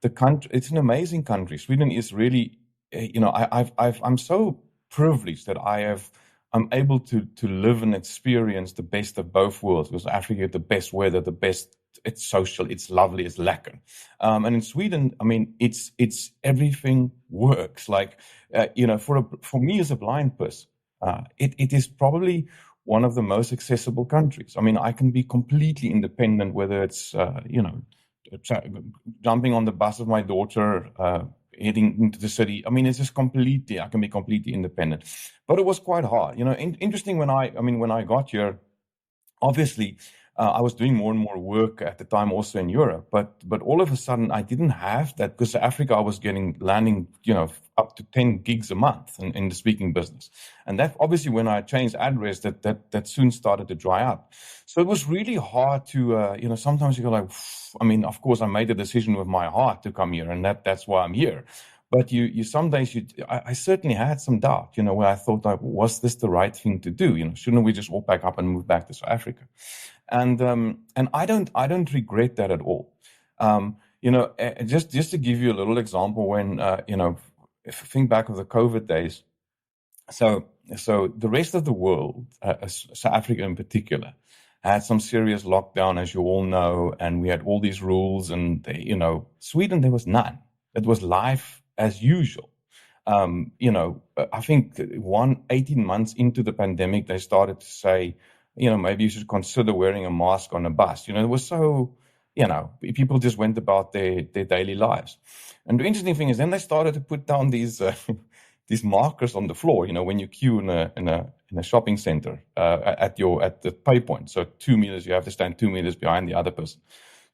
the country. It's an amazing country. Sweden is really, I'm so privileged that I'm able to live and experience the best of both worlds. Because Africa had the best weather, the best. It's social, it's lovely, it's lekker. And in Sweden, I mean, it's everything works. Like, for me as a blind person, it is probably one of the most accessible countries. I mean, I can be completely independent, whether it's, jumping on the bus of my daughter, heading into the city. I mean, it's just I can be completely independent. But it was quite hard. Interesting when I got here, obviously, I was doing more and more work at the time also in Europe, but all of a sudden I didn't have that, because Africa I was landing up to 10 gigs a month in the speaking business. And that obviously when I changed address, that soon started to dry up. So it was really hard to, sometimes you go like, I mean, of course I made a decision with my heart to come here, and that's why I'm here. But some days I certainly had some doubt, where I thought, like, was this the right thing to do? Shouldn't we just all pack up and move back to South Africa? And I don't regret that at all. Just to give you a little example, when if you think back of the COVID days, so the rest of the world, South Africa in particular, had some serious lockdown, as you all know, and we had all these rules, and Sweden, there was none. It was life as usual. I think 18 months into the pandemic, they started to say, maybe you should consider wearing a mask on a bus. It was so, people just went about their daily lives. And the interesting thing is, then they started to put down these markers on the floor. When you queue in a shopping center at the pay point. So 2 meters, you have to stand 2 meters behind the other person.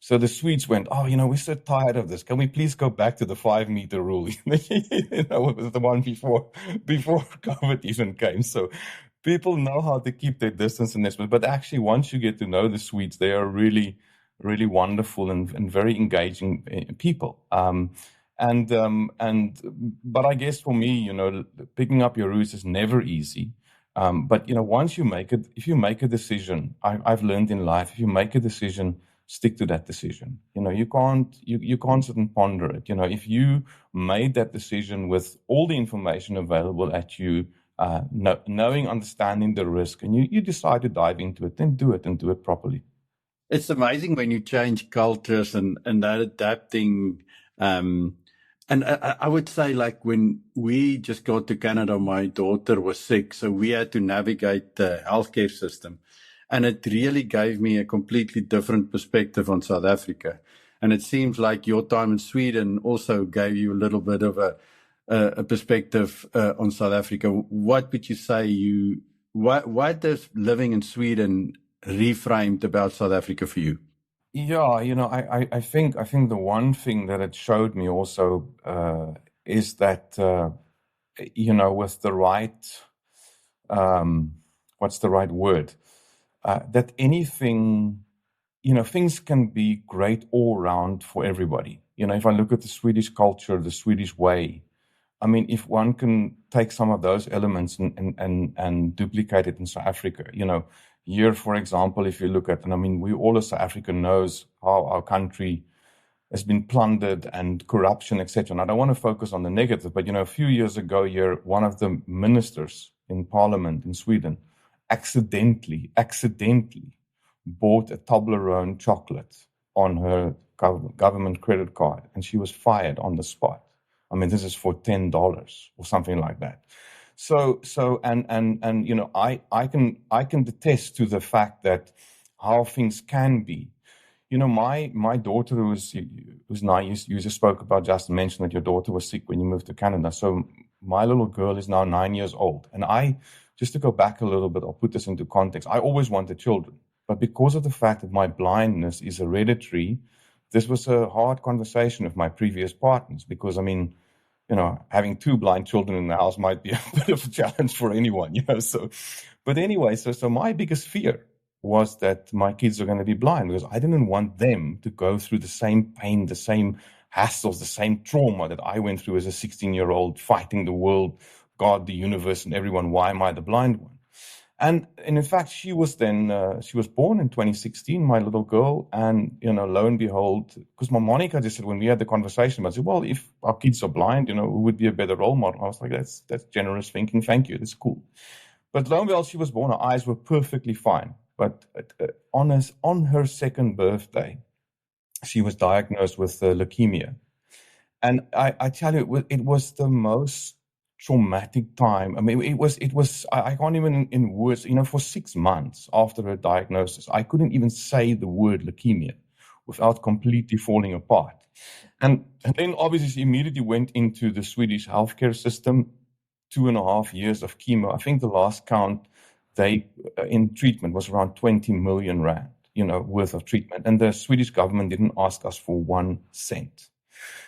So the Swedes went, we're so tired of this. Can we please go back to the 5-meter rule? It was the one before COVID even came. So people know how to keep their distance in this, but actually, once you get to know the Swedes, they are really, really wonderful and very engaging people. But I guess for me, picking up your roots is never easy. But once if you make a decision, I've learned in life, if you make a decision, stick to that decision. You can't sit and ponder it. If you made that decision with all the information available at you, knowing, understanding the risk, and you decide to dive into it, then do it properly. It's amazing when you change cultures and that adapting And I would say, like, when we just got to Canada, my daughter was sick, so we had to navigate the healthcare system. And it really gave me a completely different perspective on South Africa. And it seems like your time in Sweden also gave you a little bit of a perspective on South Africa. What would you say what does living in Sweden reframed about South Africa for you? Yeah, I think the one thing that it showed me also is that with the right what's the right word? That anything, things can be great all around for everybody. If I look at the Swedish culture, the Swedish way, I mean, if one can take some of those elements and duplicate it in South Africa, here, for example, if you look at, and I mean, we all as South Africa knows how our country has been plundered and corruption, etc. And I don't want to focus on the negative, but, a few years ago here, one of the ministers in parliament in Sweden accidentally bought a Toblerone chocolate on her government credit card, and she was fired on the spot. I mean, this is for $10 or something like that. So, I can attest to the fact that how things can be. My daughter who's 9, you just spoke about, Justin mentioned that your daughter was sick when you moved to Canada. So my little girl is now 9 years old. And just to go back a little bit, I'll put this into context. I always wanted children, but because of the fact that my blindness is hereditary, this was a hard conversation with my previous partners, because, I mean, having 2 blind children in the house might be a bit of a challenge for anyone, so, but anyway, so my biggest fear was that my kids are going to be blind, because I didn't want them to go through the same pain, the same hassles, the same trauma that I went through as a 16-year-old, fighting the world, God, the universe, and everyone. Why am I the blind one? And in fact, she was born in 2016, my little girl. And, lo and behold, because my Monica just said, when we had the conversation, I said, well, if our kids are blind, who would be a better role model? I was like, that's generous thinking. Thank you. That's cool. But lo and behold, she was born. Her eyes were perfectly fine. But on her second birthday, she was diagnosed with leukemia. And I tell you, it was the most traumatic time. I mean, it was, I can't even in words, for 6 months after her diagnosis, I couldn't even say the word leukemia without completely falling apart. And then obviously she immediately went into the Swedish healthcare system, 2.5 years of chemo. I think the last count in treatment was around 20 million rand, worth of treatment. And the Swedish government didn't ask us for 1 cent.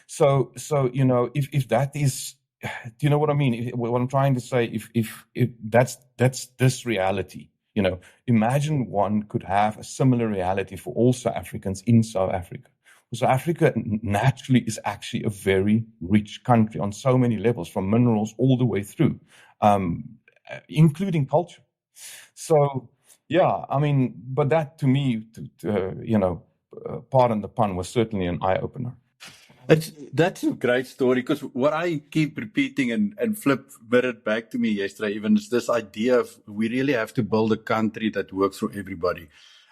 So, if that is, do you know what I mean? What I'm trying to say, if that's this reality, imagine one could have a similar reality for all South Africans in South Africa. South Africa naturally is actually a very rich country on so many levels, from minerals all the way through, including culture. So, yeah, I mean, but that to me, pardon the pun, was certainly an eye-opener. That's a great story, because what I keep repeating and Flip mirrored back to me yesterday even is this idea of we really have to build a country that works for everybody.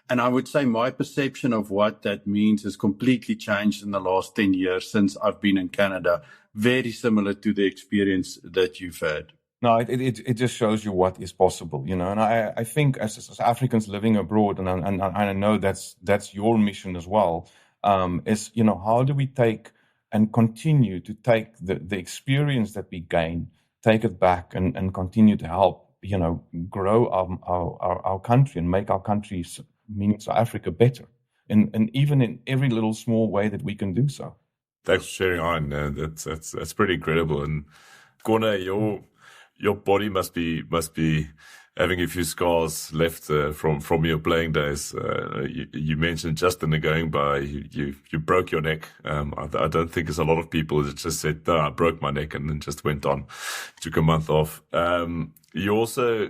And I would say my perception of what that means has completely changed in the last 10 years since I've been in Canada, very similar to the experience that you've had. No, it just shows you what is possible, and I think as Africans living abroad, and I know that's your mission as well, is, how do we take and continue to take the experience that we gain, take it back and continue to help, grow our country and make our country, meaning South Africa, better. And even in every little small way that we can do so. Thanks for sharing on. That's pretty incredible. And Corne, your body must be having a few scars left from your playing days. You mentioned just in the going by, you broke your neck. I don't think there's a lot of people that just said, no, I broke my neck and then just went on, took a month off. You also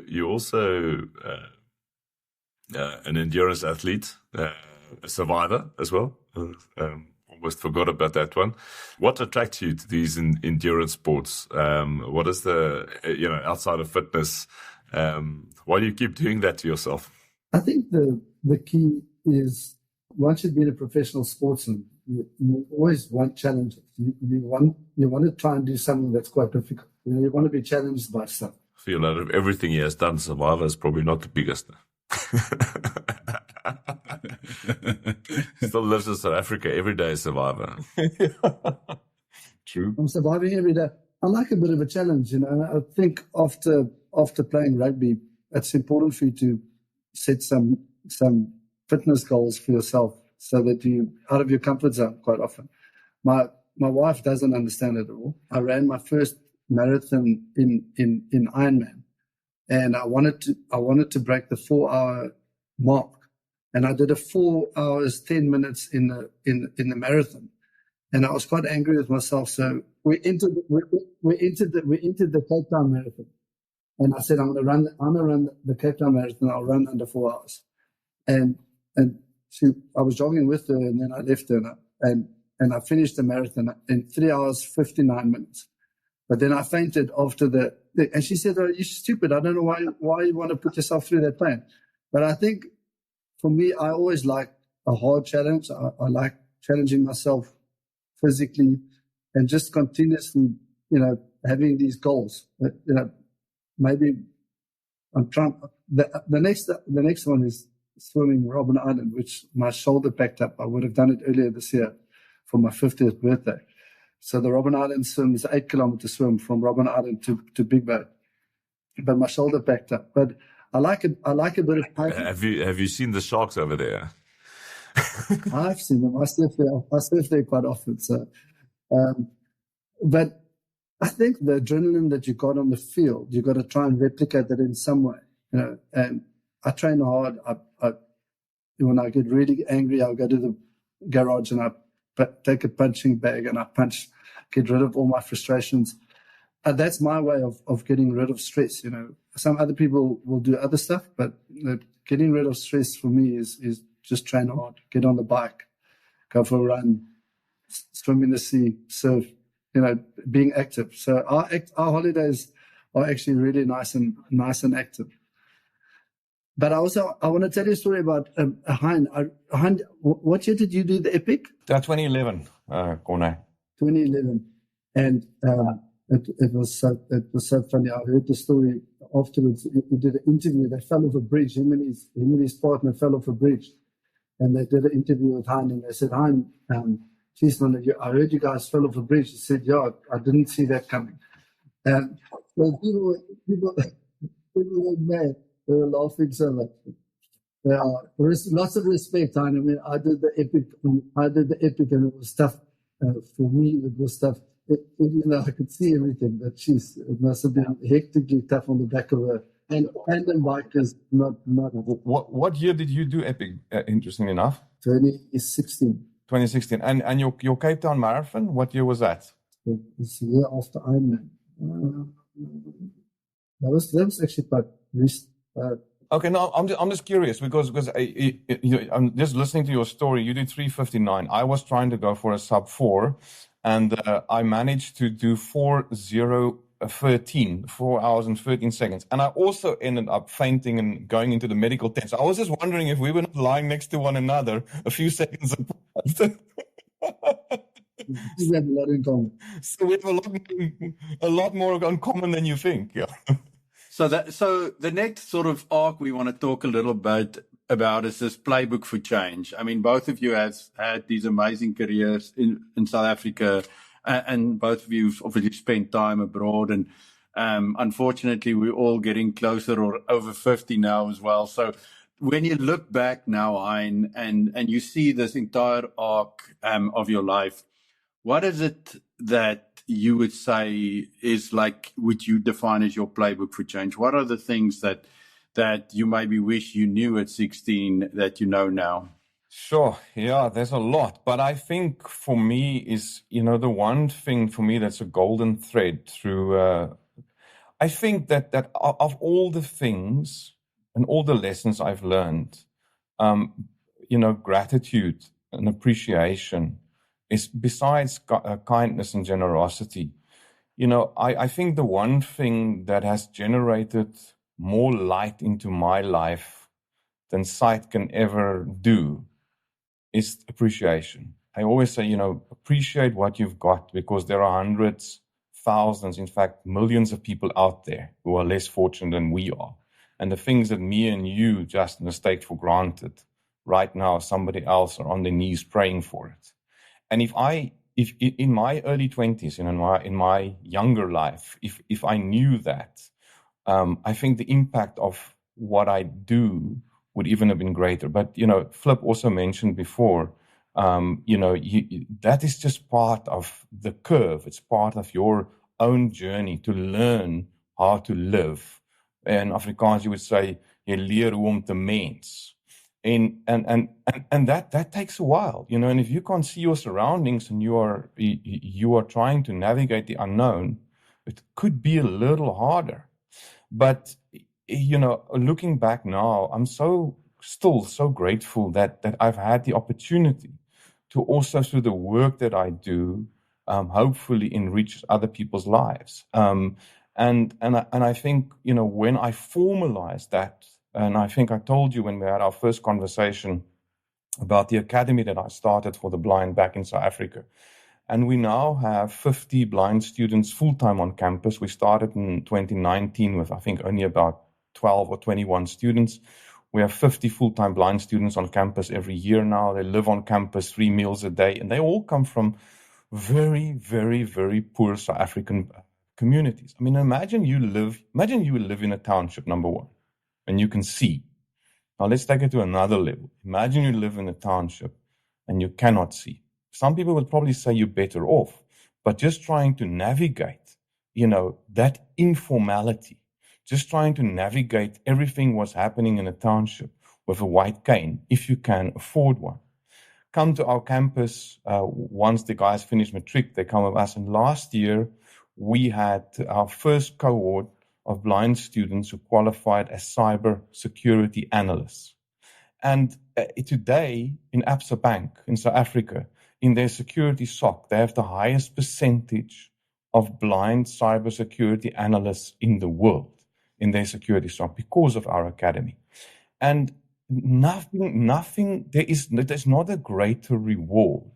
an endurance athlete, a survivor as well. Almost forgot about that one. What attracts you to these endurance sports? What is outside of fitness? Why do you keep doing that to yourself? I think the key is once you've been a professional sportsman, you always want challenges. You want to try and do something that's quite difficult. You want to be challenged by stuff. I feel out of everything he has done, Survivor is probably not the biggest. Still lives in South Africa every day, Survivor. True. I'm surviving every day. I like a bit of a challenge, I think after playing rugby, it's important for you to set some fitness goals for yourself so that you out of your comfort zone quite often. My wife doesn't understand it at all. I ran my first marathon in Ironman, and I wanted to break the 4-hour mark, and I did a 4 hours 10 minutes in the marathon, and I was quite angry with myself. So we entered the Cape Town Marathon, and I said I'm gonna run the Cape Town Marathon. I'll run under 4 hours, and I was jogging with her, and then I left her, and I finished the marathon in 3 hours 59 minutes. But then I fainted after and she said, "Oh, you're stupid. I don't know why you want to put yourself through that pain." But I think for me, I always like a hard challenge. I like challenging myself physically and just continuously, having these goals. Maybe I'm trying. The next one is swimming Robben Island, which my shoulder packed up. I would have done it earlier this year for my 50th birthday. So the Robben Island swim is 8 kilometer swim from Robben Island to Big Bay, but my shoulder packed up. But I like a bit of hiking. Have you seen the sharks over there? I've seen them. I surf there quite often. So, but I think the adrenaline that you got on the field, you got to try and replicate that in some way. And I train hard. When I get really angry, I'll go to the garage and I take a punching bag and I get rid of all my frustrations. That's my way of getting rid of stress. Some other people will do other stuff, but getting rid of stress for me is just train hard, get on the bike, go for a run, swim in the sea, surf. Being active. So our holidays are actually really nice and active. But I want to tell you a story about Hein. Hein, what year did you do the Epic? 2011, Corne. 2011, and it was so funny. I heard the story afterwards. We did an interview. They fell off a bridge. Him and his partner fell off a bridge, and they did an interview with Hein. And they said, Hein, geez, man, I heard you guys fell off a bridge. He said, yeah, I didn't see that coming. And well, people were mad. They were laughing so much. Yeah, there was lots of respect. I mean, I did the epic, and it was tough for me. It was tough, even though I could see everything. But geez, it must have been hectically tough on the back of a tandem bikers. Not. What year did you do epic? Interesting enough, 2016. 2016, and your Cape Town Marathon. What year was that? It's the year after Ironman. That was actually quite recent. Okay, no, I'm just curious because I'm just listening to your story. You did 3:59. I was trying to go for a sub 4, and I managed to do 4:13, 4 hours and 13 seconds. And I also ended up fainting and going into the medical tent. So I was just wondering if we were not lying next to one another a few seconds apart. We have a lot in common. So we have a lot more in common than you think. Yeah. So the next sort of arc we want to talk a little bit about is this playbook for change. I mean, both of you have had these amazing careers in South Africa, and both of you obviously spent time abroad. And unfortunately, we're all getting closer or over 50 now as well. So when you look back now, Hein, and you see this entire arc of your life, what is it that you would say is would you define as your playbook for change? What are the things that you maybe wish you knew at 16 that you know now? Sure. Yeah, there's a lot. But I think for me is, the one thing for me that's a golden thread through, I think that of all the things and all the lessons I've learned, gratitude and appreciation is besides kindness and generosity. I think the one thing that has generated more light into my life than sight can ever do is appreciation. I always say, appreciate what you've got, because there are hundreds, thousands, in fact, millions of people out there who are less fortunate than we are. And the things that me and you just mistake for granted, right now, somebody else are on their knees praying for it. And if in my early 20s, in my younger life, if I knew that, I think the impact of what I do would even have been greater. But, Flip also mentioned before, that is just part of the curve. It's part of your own journey to learn how to live. In Afrikaans, you would say, jy leer hoe om te mens. And that takes a while, and if you can't see your surroundings and you are trying to navigate the unknown, it could be a little harder. But, looking back now, I'm still so grateful that I've had the opportunity to also, through the work that I do, hopefully enrich other people's lives. And I think, when I formalize that, and I think I told you when we had our first conversation about the academy that I started for the blind back in South Africa. And we now have 50 blind students full-time on campus. We started in 2019 with, I think, only about 12 or 21 students. We have 50 full-time blind students on campus every year now. They live on campus 3 meals a day, and they all come from very, very, very poor South African communities. I mean, imagine you live in a township, number one, and you can see. Now let's take it to another level. Imagine you live in a township and you cannot see. Some people would probably say you're better off, but just trying to navigate, that informality, just trying to navigate everything what's happening in a township with a white cane, if you can afford one. Come to our campus, once the guys finish matric, they come with us. And last year, we had our first cohort of blind students who qualified as cyber security analysts. And today, in Absa Bank in South Africa, in their security SOC, they have the highest percentage of blind cybersecurity analysts in the world in their security SOC because of our academy. And there's not a greater reward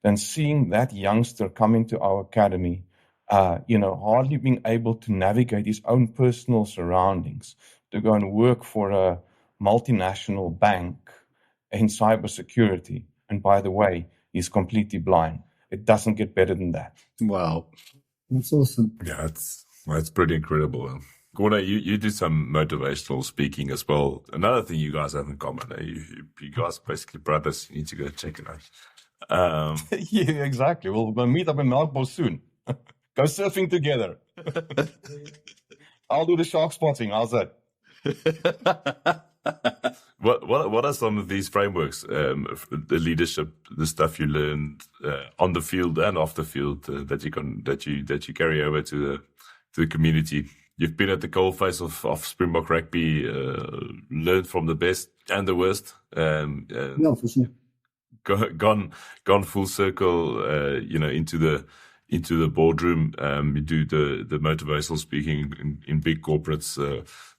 than seeing that youngster come into our academy, hardly being able to navigate his own personal surroundings, to go and work for a multinational bank in cybersecurity. And by the way, he's completely blind. It doesn't get better than that. Wow. That's awesome. Yeah, that's pretty incredible. Gordon, you do some motivational speaking as well. Another thing you guys have in common, you guys are basically brothers. You need to go check it out. Yeah, exactly. We're going to meet up in Melkbos soon. Go surfing together. I'll do the shark spotting. How's that? What are some of these frameworks, the leadership, the stuff you learned on the field and off the field that you carry over to the community? You've been at the coalface of Springbok rugby, learned from the best and the worst. Yeah, for sure. Gone full circle, into the boardroom. You do the motivational speaking in big corporates.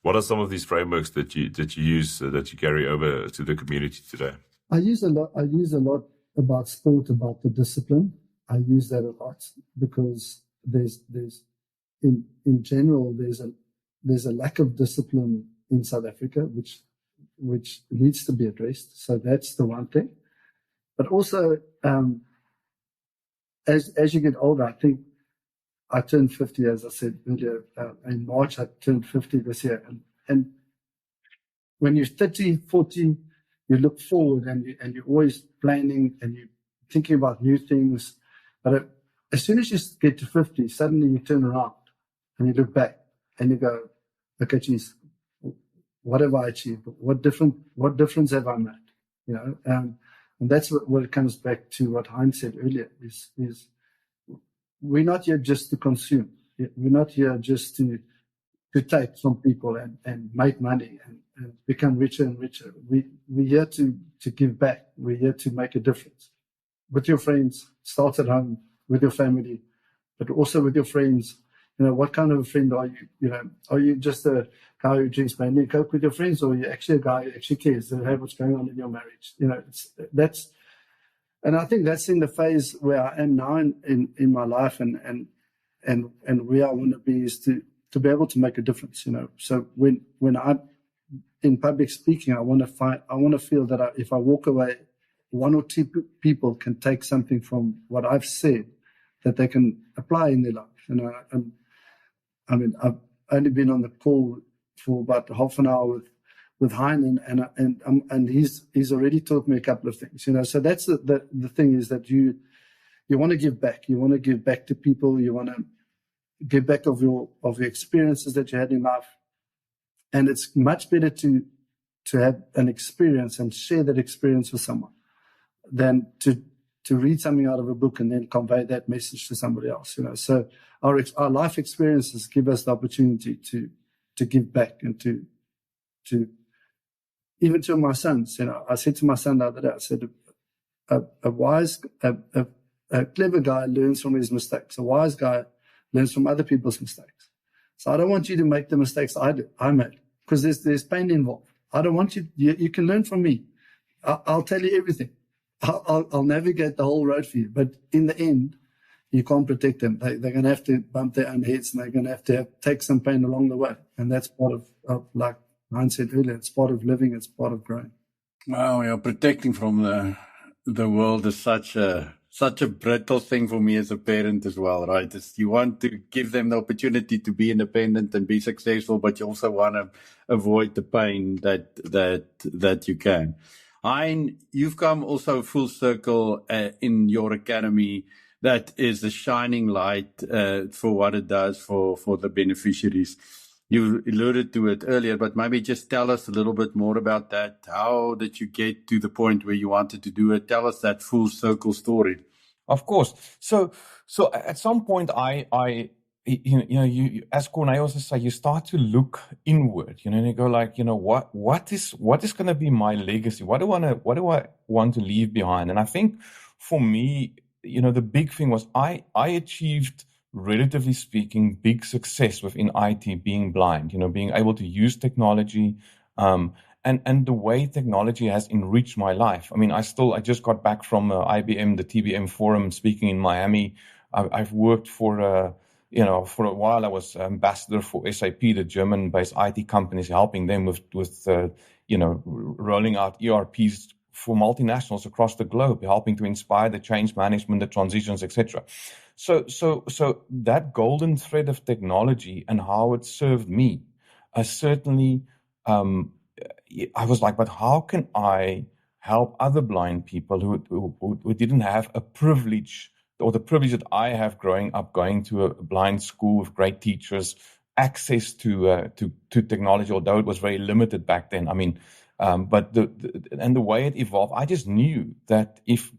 What are some of these frameworks that you use that you carry over to the community today? I use a lot about sport, about the discipline. I use that a lot because there's in general there's a lack of discipline in South Africa, which needs to be addressed. So that's the one thing. But also, as you get older, I think I turned 50, as I said earlier. In March, I turned 50 this year. And when you're 30, 40, you look forward and you're always planning and you're thinking about new things. But as soon as you get to 50, suddenly you turn around and you look back and you go, okay, geez, what have I achieved? What difference have I made? And that's what it comes back to what Heinz said earlier is we're not here just to consume. We're not here just to take from people and make money and become richer and richer. We're here to give back. We're here to make a difference. With your friends, start at home, with your family, but also with your friends. What kind of a friend are you? Are you just a guy who drinks brandy and coke with your friends, or are you actually a guy who actually cares about what's going on in your marriage? That's And I think that's in the phase where I am now in my life, and where I want to be is to be able to make a difference. So when I'm in public speaking, I want to feel that if I walk away, one or two people can take something from what I've said that they can apply in their life. I've only been on the call for about half an hour with Hein, and he's already taught me a couple of things. So that's the thing, is that you want to give back. You want to give back to people. You want to give back of your experiences that you had in life. And it's much better to have an experience and share that experience with someone than to read something out of a book and then convey that message to somebody else. So our life experiences give us the opportunity to give back, and to even to my sons. I said to my son the other day, I said, a clever guy learns from his mistakes. A wise guy learns from other people's mistakes. So I don't want you to make the mistakes I made, because there's pain involved. I don't want you can learn from me. I'll tell you everything. I'll navigate the whole road for you. But in the end, you can't protect them. They're going to have to bump their own heads, and they're going to have take some pain along the way. And that's part of like Hein said earlier, it's part of living, it's part of growing. Wow, yeah, protecting from the world is such a brittle thing for me as a parent as well, right? You want to give them the opportunity to be independent and be successful, but you also want to avoid the pain that you can. Hein, you've come also full circle in your academy. That is the shining light for what it does for the beneficiaries. You alluded to it earlier, but maybe just tell us a little bit more about that. How did you get to the point where you wanted to do it? Tell us that full circle story. Of course. So at some point, you as Corné also say, you start to look inward, and you go like, what is going to be my legacy? What do I want to leave behind? And I think for me, the big thing was I achieved, relatively speaking, big success within IT, being blind, being able to use technology, and the way technology has enriched my life. I mean, I just got back from IBM, the TBM forum, speaking in Miami. I've worked for a while. I was ambassador for SAP, the German-based IT companies, helping them with rolling out ERPs for multinationals across the globe, helping to inspire the change management, the transitions, etc. So that golden thread of technology and how it served me, certainly, I was like, but how can I help other blind people who didn't have a privilege, or the privilege that I have growing up, going to a blind school with great teachers, access to technology, although it was very limited back then. I mean, but the way it evolved, I just knew that if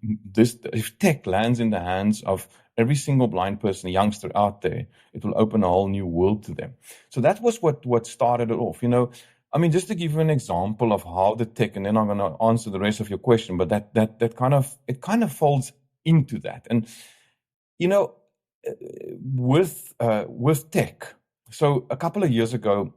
tech lands in the hands of every single blind person, a youngster out there, it will open a whole new world to them. So that was what started it off. I mean, just to give you an example of how the tech, and then I'm going to answer the rest of your question, but that kind of folds into that. And with tech, so a couple of years ago,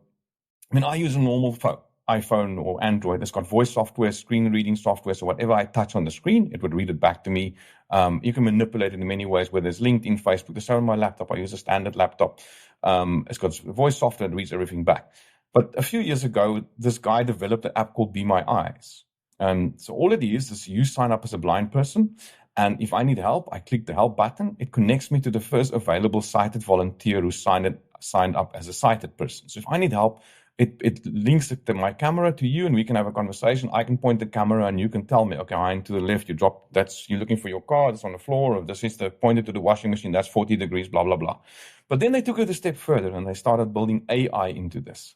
I mean, I use a normal phone, iPhone or Android. It's got voice software, screen reading software. So whatever I touch on the screen, it would read it back to me. You can manipulate it in many ways, whether it's LinkedIn, Facebook. The same on my laptop. I use a standard laptop. It's got voice software that reads everything back. But a few years ago, this guy developed an app called Be My Eyes. So all it is you sign up as a blind person. And if I need help, I click the help button. It connects me to the first available sighted volunteer who signed up as a sighted person. So if I need help, it links my camera to you, and we can have a conversation. I can point the camera, and you can tell me, okay, I'm to the left, you're looking for your car, that's on the floor, or this is pointed to the washing machine, that's 40 degrees, blah, blah, blah. But then they took it a step further, and they started building AI into this.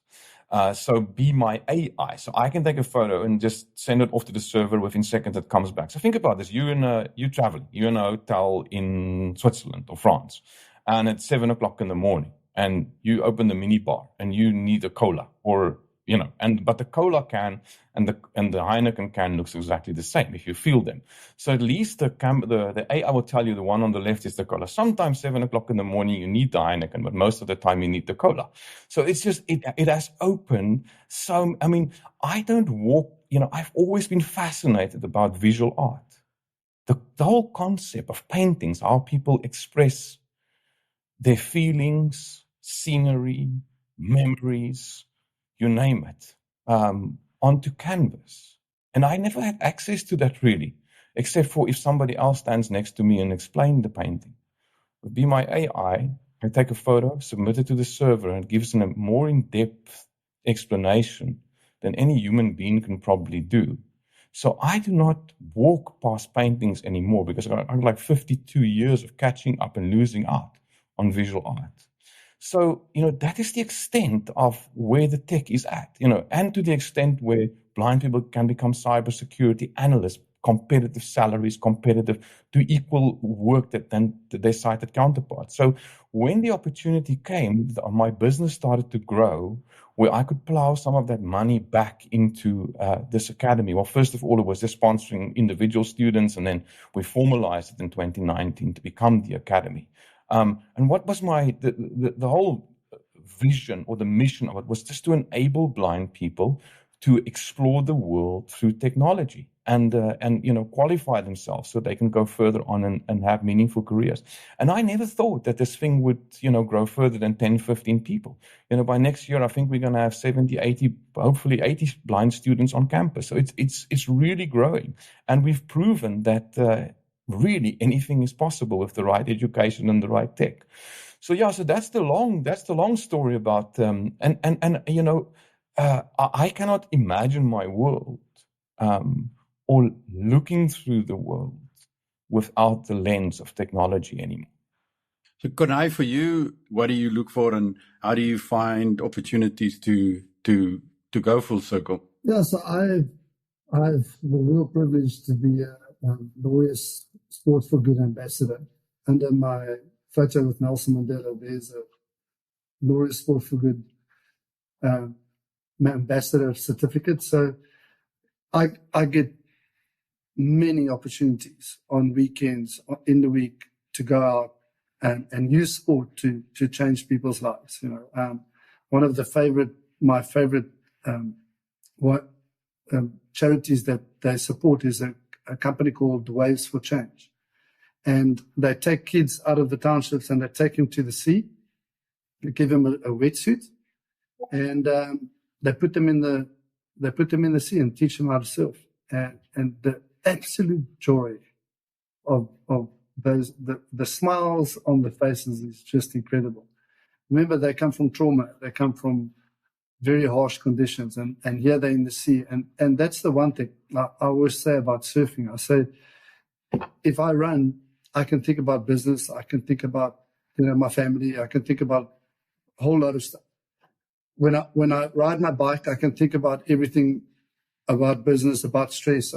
So Be My AI. So I can take a photo and just send it off to the server. Within seconds, it comes back. So think about this. You're traveling. You're in a hotel in Switzerland or France, and it's 7:00 in the morning, and you open the mini bar, and you need a cola, or but the cola can and the Heineken can looks exactly the same if you feel them. So at least the AI will tell you the one on the left is the cola. Sometimes 7:00 in the morning you need the Heineken, but most of the time you need the cola. So it's just it has opened. So I mean, I don't walk. I've always been fascinated about visual art. the whole concept of paintings, how people express their feelings, scenery, memories, you name it, onto canvas. And I never had access to that really, except for if somebody else stands next to me and explains the painting. It would be my AI. I take a photo, submit it to the server, and it gives them a more in-depth explanation than any human being can probably do. So I do not walk past paintings anymore because I'm like 52 years of catching up and losing out on visual art. So, that is the extent of where the tech is at, and to the extent where blind people can become cybersecurity analysts, competitive salaries, competitive to equal work than their sighted counterparts. So when the opportunity came, my business started to grow where I could plow some of that money back into this academy. Well, first of all, it was just sponsoring individual students, and then we formalized it in 2019 to become the academy. And what was the whole vision or the mission of it was just to enable blind people to explore the world through technology and qualify themselves so they can go further on and have meaningful careers. And I never thought that this thing would, grow further than 10, 15 people. By next year, I think we're going to have 70, 80, hopefully 80 blind students on campus. So it's really growing. And we've proven that really anything is possible with the right education and the right tech. So that's the long story about I cannot imagine my world or looking through the world without the lens of technology anymore. So, Corné, for you, what do you look for, and how do you find opportunities to go full circle? Yeah, so I've the real privilege to be a Laureus Sport for Good ambassador. Under my photo with Nelson Mandela, there's a Laureus Sport for Good ambassador certificate. So I get many opportunities on weekends, in the week, to go out and use sport to change people's lives. One of my favorite charities that they support is a company called Waves for Change. And they take kids out of the townships and they take them to the sea. They give them a wetsuit, and they put them in the sea and teach them how to surf. And the absolute joy of those, the smiles on the faces is just incredible. Remember, they come from trauma. They come from very harsh conditions, and here they're in the sea. And that's the one thing I always say about surfing. I say, if I run, I can think about business. I can think about, my family. I can think about a whole lot of stuff. When I ride my bike, I can think about everything, about business, about stress.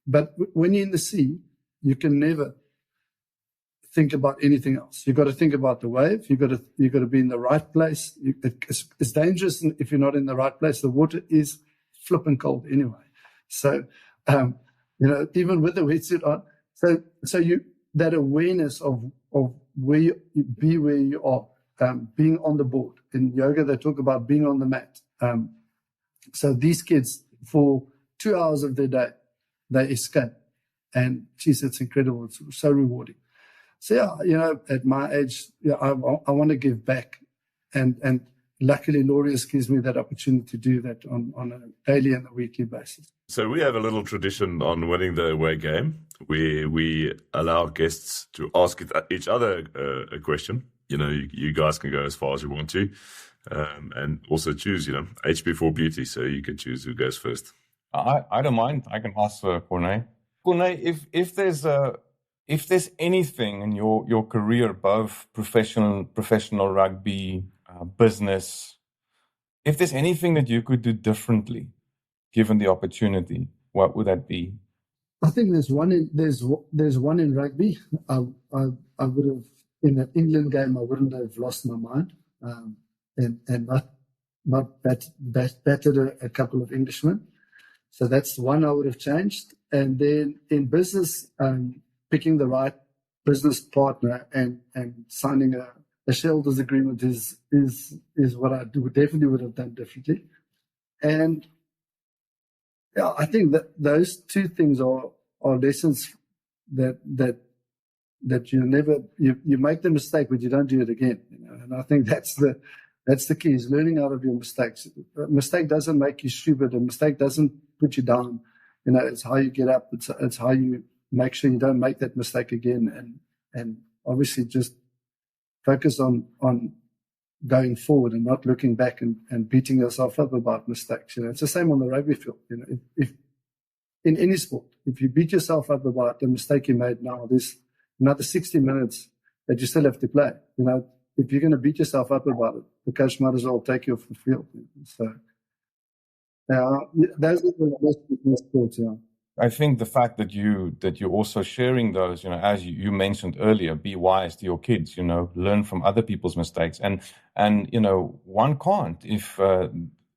But when you're in the sea, you can never think about anything else. You've got to think about the wave. You've got to be in the right place. It's dangerous if you're not in the right place. The water is flipping cold anyway. So, even with the wetsuit on, so you that awareness of where you are, being on the board. In yoga, they talk about being on the mat. So these kids, for 2 hours of their day, they escape, and geez, it's incredible. It's so rewarding. So at my age, I want to give back, and luckily Laureus gives me that opportunity to do that on a daily and a weekly basis. So we have a little tradition on winning the away game. We allow guests to ask each other a question. You guys can go as far as you want to, and also choose, HP4 Beauty. So you can choose who goes first. I don't mind. I can ask Corné. Corné, if there's anything in your career above professional rugby, business, if there's anything that you could do differently, given the opportunity, what would that be? I think there's one in rugby. I would have, in an England game, I wouldn't have lost my mind, and not battered a couple of Englishmen. So that's one I would have changed. And then in business, picking the right business partner and signing a shareholders agreement is what I definitely would have done differently. And I think that those two things are lessons that you make the mistake, but you don't do it again. And I think that's the key, is learning out of your mistakes. A mistake doesn't make you stupid. A mistake doesn't put you down. It's how you get up. It's how you make sure you don't make that mistake again. And obviously just focus on going forward and not looking back and beating yourself up about mistakes. It's the same on the rugby field. If in any sport, if you beat yourself up about the mistake you made now, there's another 60 minutes that you still have to play. If you're going to beat yourself up about it, the coach might as well take you off the field. So, those are the best sports. I think the fact that you're also sharing those, as you mentioned earlier, be wise to your kids. Learn from other people's mistakes, and one can't if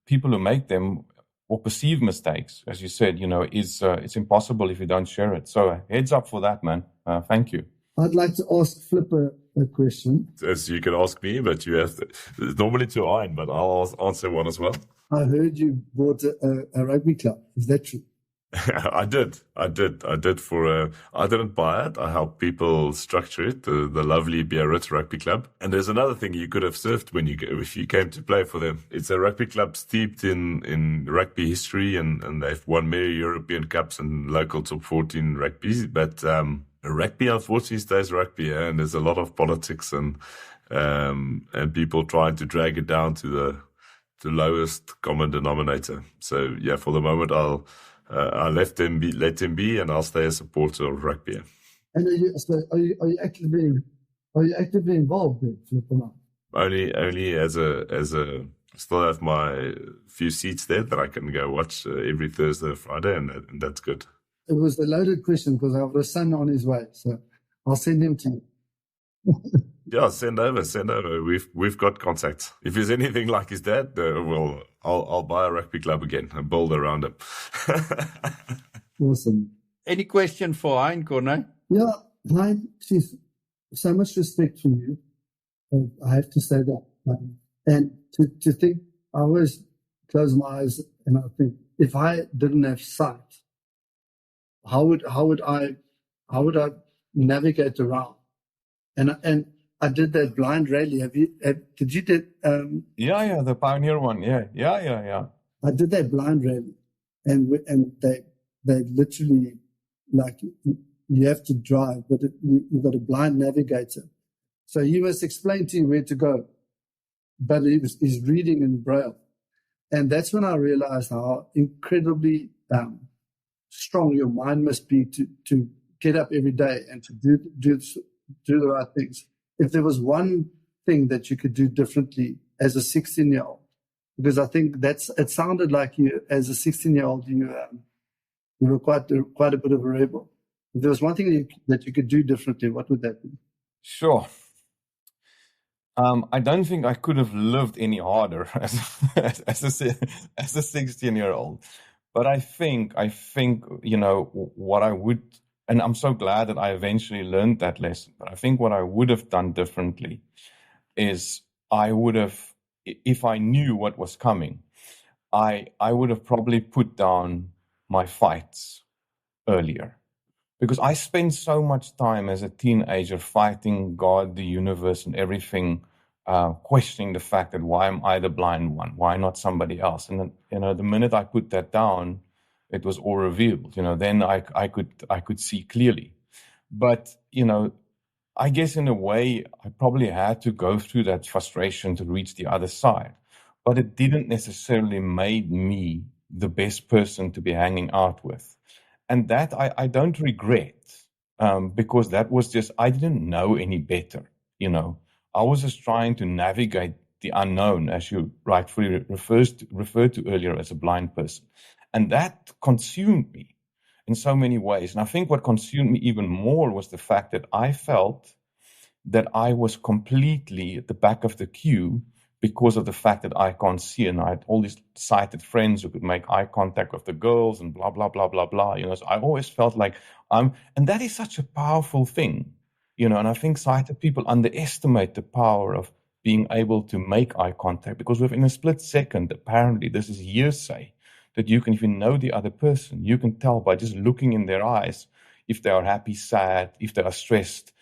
people who make them or perceive mistakes, as you said, it's impossible if you don't share it. So heads up for that, man. Thank you. I'd like to ask Flipper a question. As you can ask me, but you have normally to Ian, but I'll answer one as well. I heard you bought a rugby club. Is that true? I did I didn't buy it. I helped people structure it, the lovely Biarritz Rugby Club. And there's another thing you could have surfed if you came to play for them. It's a rugby club steeped in rugby history, and they've won many European Cups and local top 14 rugby. But rugby, unfortunately, stays rugby, and there's a lot of politics and people trying to drag it down to the lowest common denominator. So yeah, for the moment, I let him be, and I'll stay a supporter of rugby. And are you actively involved in Flipper? Only as a still have my few seats there that I can go watch every Thursday or Friday, and that's good. It was a loaded question because I have a son on his way, so I'll send him to you. Yeah, send over. We've got contacts. If there's anything like his dad, I'll buy a rugby club again and build around him. Awesome. Any question for Hein, Corne? Yeah, Hein, so much respect for you. I have to say that. And to think, I always close my eyes and I think, if I didn't have sight, how would I navigate around? And I did that blind rally. Did you do? Yeah, the Pioneer one. Yeah. I did that blind rally, and they literally, like, you have to drive, but you've got a blind navigator, so he must explain to you where to go, but he's reading in Braille, and that's when I realized how incredibly strong your mind must be to get up every day and to do the right things. If there was one thing that you could do differently as a 16-year-old, because I think it sounded like you, as a 16-year-old, you were quite a bit of a rebel. If there was one thing that you could do differently, what would that be? Sure. I don't think I could have lived any harder as a 16-year-old. But I think what I would. And I'm so glad that I eventually learned that lesson. But I think what I would have done differently is I would have, if I knew what was coming, I would have probably put down my fights earlier. Because I spent so much time as a teenager fighting God, the universe, and everything, questioning the fact that why am I the blind one? Why not somebody else? And then, the minute I put that down, it was all revealed. Then I could see clearly. But I guess in a way I probably had to go through that frustration to reach the other side. But it didn't necessarily make me the best person to be hanging out with. And that I don't regret, because that was just, I didn't know any better. I was just trying to navigate the unknown, as you rightfully referred to earlier, as a blind person. And that consumed me in so many ways. And I think what consumed me even more was the fact that I felt that I was completely at the back of the queue because of the fact that I can't see. And I had all these sighted friends who could make eye contact with the girls and blah, blah, blah, blah, blah. So I always felt like and that is such a powerful thing, and I think sighted people underestimate the power of being able to make eye contact, because within a split second, apparently, this is hearsay, that you can, if you know the other person, you can tell by just looking in their eyes, if they are happy, sad, if they are stressed,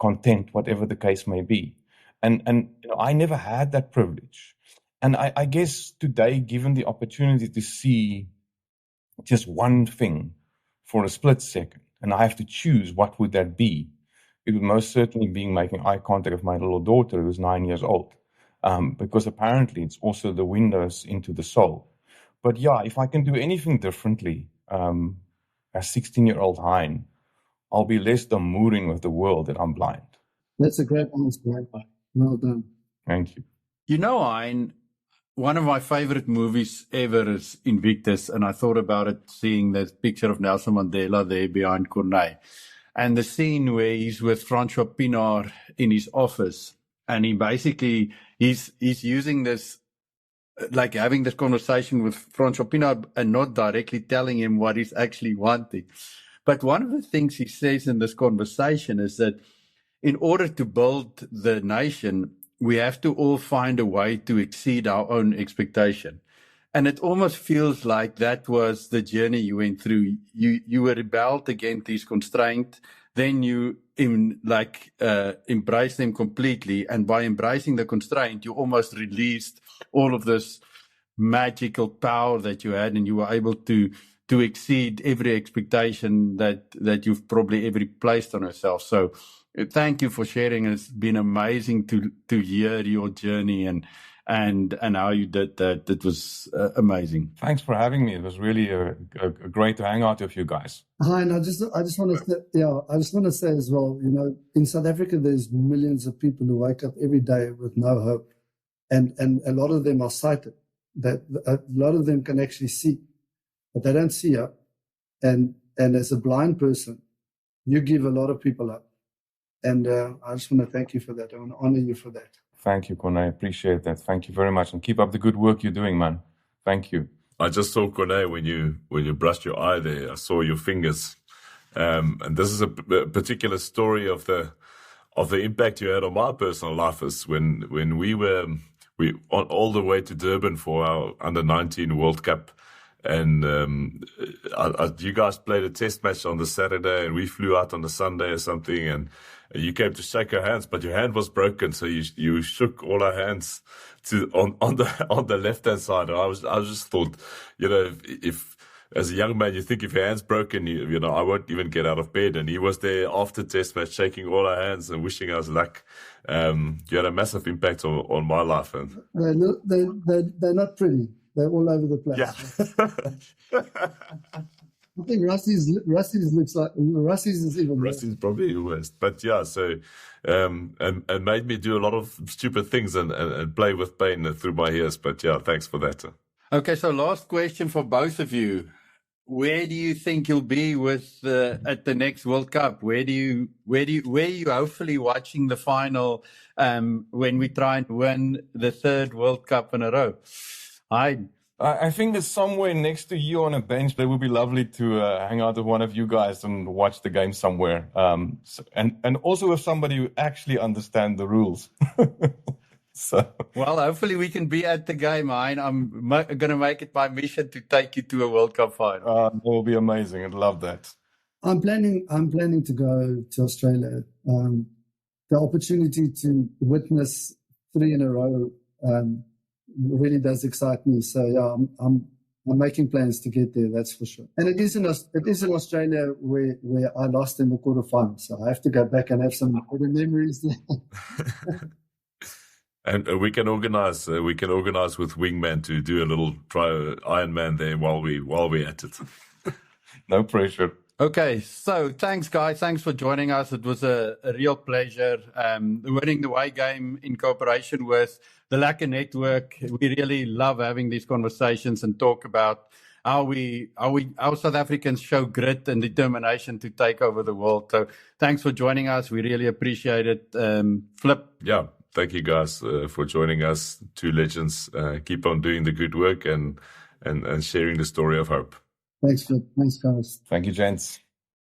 content, whatever the case may be. And I never had that privilege. And I guess today, given the opportunity to see just one thing for a split second, and I have to choose what would that be, it would most certainly be making eye contact with my little daughter who's 9 years old, because apparently it's also the windows into the soul. But yeah, if I can do anything differently, as 16-year-old Hein, I'll be less demurring with the world that I'm blind. That's a great answer. Well done. Thank you. You know, Hein, one of my favorite movies ever is Invictus, and I thought about it seeing that picture of Nelson Mandela there behind Corneille. And the scene where he's with Francois Pienaar in his office, and he basically, he's using this, like having this conversation with Francois Pienaar and not directly telling him what he's actually wanting. But one of the things he says in this conversation is that in order to build the nation, we have to all find a way to exceed our own expectation. And it almost feels like that was the journey you went through. You were rebelled against these constraints, then you embrace them completely. And by embracing the constraint, you almost released all of this magical power that you had, and you were able to exceed every expectation that you've probably ever placed on yourself. So thank you for sharing. It's been amazing to hear your journey and how you did that. It was amazing. Thanks for having me. It was really great to hang out with you guys. Hi, and I just want to say as well, in South Africa, there's millions of people who wake up every day with no hope, and a lot of them are sighted. That a lot of them can actually see, but they don't see up. And as a blind person, you give a lot of people up. And I just want to thank you for that. I want to honor you for that. Thank you, Corneille. I appreciate that. Thank you very much. And keep up the good work you're doing, man. Thank you. I just saw, Corneille, when you brushed your eye there, I saw your fingers. And this is a particular story of the impact you had on my personal life. Is when we on all the way to Durban for our under-19 World Cup. And you guys played a test match on the Saturday, and we flew out on the Sunday or something, and you came to shake our hands, but your hand was broken, so you shook all our hands on the left hand side. And I just thought, if as a young man you think if your hand's broken, I won't even get out of bed. And he was there after test match, shaking all our hands and wishing us luck. You had a massive impact on my life. And they're not pretty. They're all over the place. Yeah. I think Rusty's looks like Rusty's is even worse. Rusty's probably the worst. But yeah, so and made me do a lot of stupid things and play with pain through my ears. But yeah, thanks for that. Okay, so last question for both of you. Where do you think you'll be at the next World Cup? Where are you hopefully watching the final when we try and win the third World Cup in a row? I think there's somewhere next to you on a bench. That would be lovely to hang out with one of you guys and watch the game somewhere. And also with somebody who actually understands the rules. So. Well, hopefully we can be at the game, Hein. I'm going to make it my mission to take you to a World Cup final. It will be amazing. I'd love that. I'm planning to go to Australia. The opportunity to witness 3 in a row really does excite me. So yeah, I'm making plans to get there. That's for sure. And it is in Australia where I lost in the quarterfinals. So I have to go back and have some good memories there. And we can organize with Wingman to do a little try Ironman there while we're at it. No pressure. Okay, so thanks, guys. Thanks for joining us. It was a real pleasure. Winning the Way game in cooperation with the Lekker Network. We really love having these conversations and talk about how South Africans show grit and determination to take over the world. So thanks for joining us. We really appreciate it. Flip. Yeah, thank you guys for joining us. 2 legends. Keep on doing the good work and sharing the story of hope. Thanks, Flip. Thanks, guys. Thank you, gents.